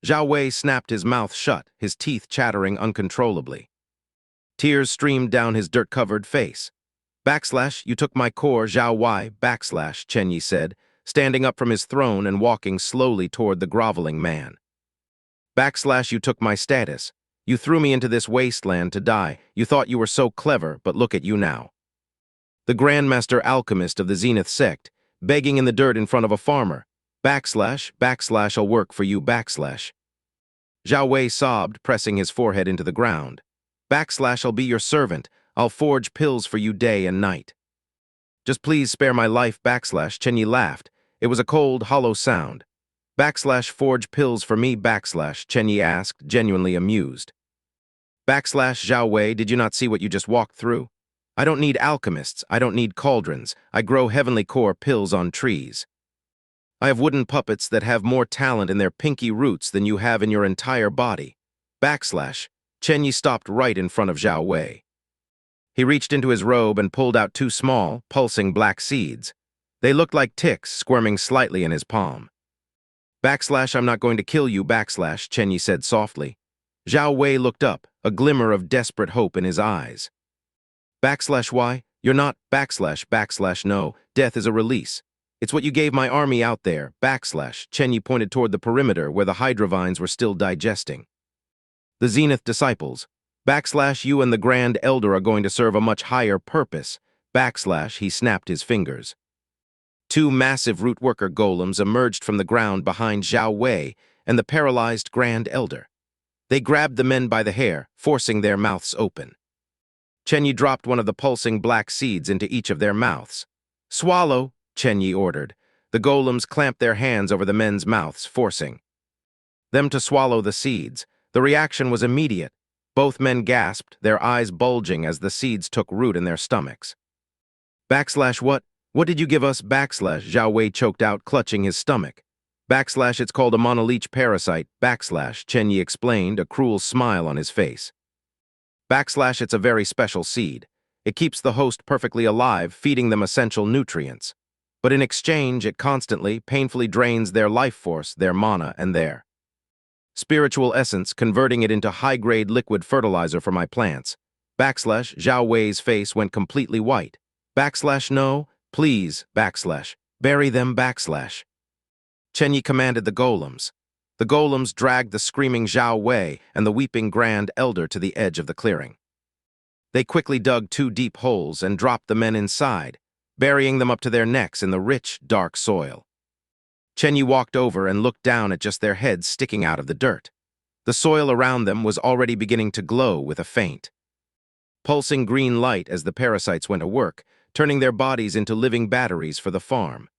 Zhao Wei snapped his mouth shut, his teeth chattering uncontrollably. Tears streamed down his dirt-covered face. You took my core, Zhao Wei, Chen Ye said, standing up from his throne and walking slowly toward the groveling man. You took my status. You threw me into this wasteland to die. You thought you were so clever, but look at you now. The Grandmaster Alchemist of the Zenith Sect, begging in the dirt in front of a farmer. I'll work for you, Zhao Wei sobbed, pressing his forehead into the ground. I'll be your servant. I'll forge pills for you day and night. Just please spare my life, Chen Ye laughed. It was a cold, hollow sound. Forge pills for me, Chen Ye asked, genuinely amused. Zhao Wei, did you not see what you just walked through? I don't need alchemists, I don't need cauldrons, I grow heavenly core pills on trees. I have wooden puppets that have more talent in their pinky roots than you have in your entire body. Chen Ye stopped right in front of Zhao Wei. He reached into his robe and pulled out two small, pulsing black seeds. They looked like ticks squirming slightly in his palm. I'm not going to kill you, Chen Ye said softly. Zhao Wei looked up, a glimmer of desperate hope in his eyes. Why? You're not, no, death is a release. It's what you gave my army out there, Chen Ye pointed toward the perimeter where the hydrovines were still digesting. The Zenith disciples, you and the Grand Elder are going to serve a much higher purpose, he snapped his fingers. Two massive root worker golems emerged from the ground behind Zhao Wei and the paralyzed Grand Elder. They grabbed the men by the hair, forcing their mouths open. Chen Ye dropped one of the pulsing black seeds into each of their mouths. Swallow, Chen Ye ordered. The golems clamped their hands over the men's mouths, forcing them to swallow the seeds. The reaction was immediate. Both men gasped, their eyes bulging as the seeds took root in their stomachs. What? What did you give us, Zhao Wei choked out, clutching his stomach. It's called a monoleech parasite, Chen Ye explained, a cruel smile on his face. It's a very special seed. It keeps the host perfectly alive, feeding them essential nutrients. But in exchange, it constantly, painfully drains their life force, their mana, and their spiritual essence, converting it into high-grade liquid fertilizer for my plants. Zhao Wei's face went completely white. No, please, bury them, Chen Ye commanded the golems. The golems dragged the screaming Zhao Wei and the weeping Grand Elder to the edge of the clearing. They quickly dug two deep holes and dropped the men inside, burying them up to their necks in the rich, dark soil. Chen Ye walked over and looked down at just their heads sticking out of the dirt. The soil around them was already beginning to glow with a faint, pulsing green light as the parasites went to work, turning their bodies into living batteries for the farm.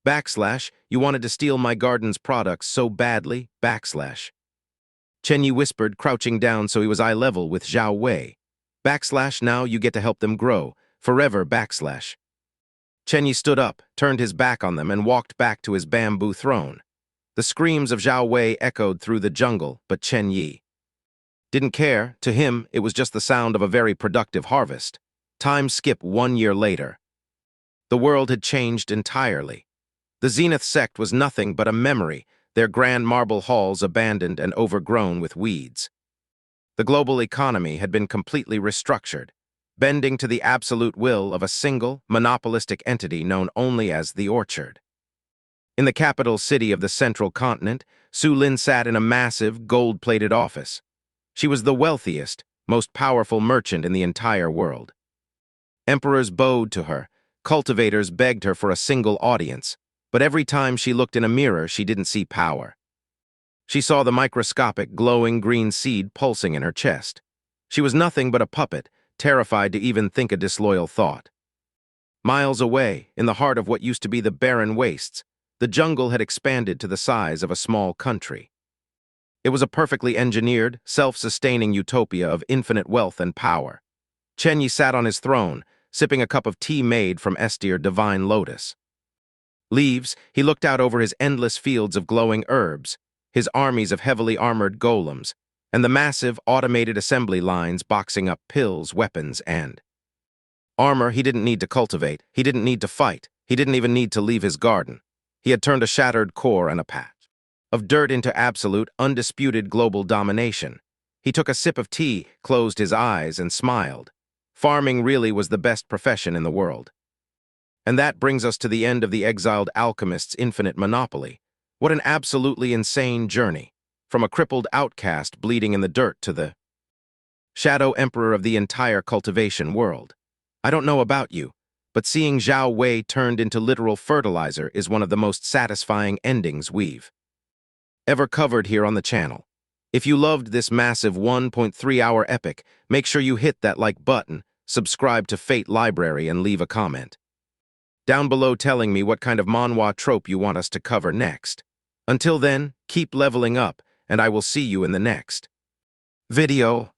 You wanted to steal my garden's products so badly, Chen Ye whispered, crouching down so he was eye level with Zhao Wei. Now you get to help them grow, forever, Chen Ye stood up, turned his back on them, and walked back to his bamboo throne. The screams of Zhao Wei echoed through the jungle, but Chen Ye didn't care. To him, it was just the sound of a very productive harvest. Time skip 1 year later. The world had changed entirely. The Zenith Sect was nothing but a memory, their grand marble halls abandoned and overgrown with weeds. The global economy had been completely restructured, bending to the absolute will of a single, monopolistic entity known only as the Orchard. In the capital city of the central continent, Su Lin sat in a massive, gold-plated office. She was the wealthiest, most powerful merchant in the entire world. Emperors bowed to her, cultivators begged her for a single audience, but every time she looked in a mirror, she didn't see power. She saw the microscopic, glowing green seed pulsing in her chest. She was nothing but a puppet, terrified to even think a disloyal thought. Miles away, in the heart of what used to be the Barren Wastes, the jungle had expanded to the size of a small country. It was a perfectly engineered, self-sustaining utopia of infinite wealth and power. Chen Ye sat on his throne, sipping a cup of tea made from Estir divine lotus. Leaves, he looked out over his endless fields of glowing herbs, his armies of heavily armored golems, and the massive, automated assembly lines boxing up pills, weapons, and armor he didn't need to cultivate, he didn't need to fight, he didn't even need to leave his garden. He had turned a shattered core and a patch of dirt into absolute, undisputed global domination. He took a sip of tea, closed his eyes, and smiled. Farming really was the best profession in the world. And that brings us to the end of the exiled alchemist's infinite monopoly. What an absolutely insane journey. From a crippled outcast bleeding in the dirt to the shadow emperor of the entire cultivation world. I don't know about you, but seeing Zhao Wei turned into literal fertilizer is one of the most satisfying endings we've ever covered here on the channel. If you loved this massive 1.3-hour epic, make sure you hit that like button, subscribe to Fate Library, and leave a comment down below telling me what kind of manhwa trope you want us to cover next. Until then, keep leveling up, and I will see you in the next video.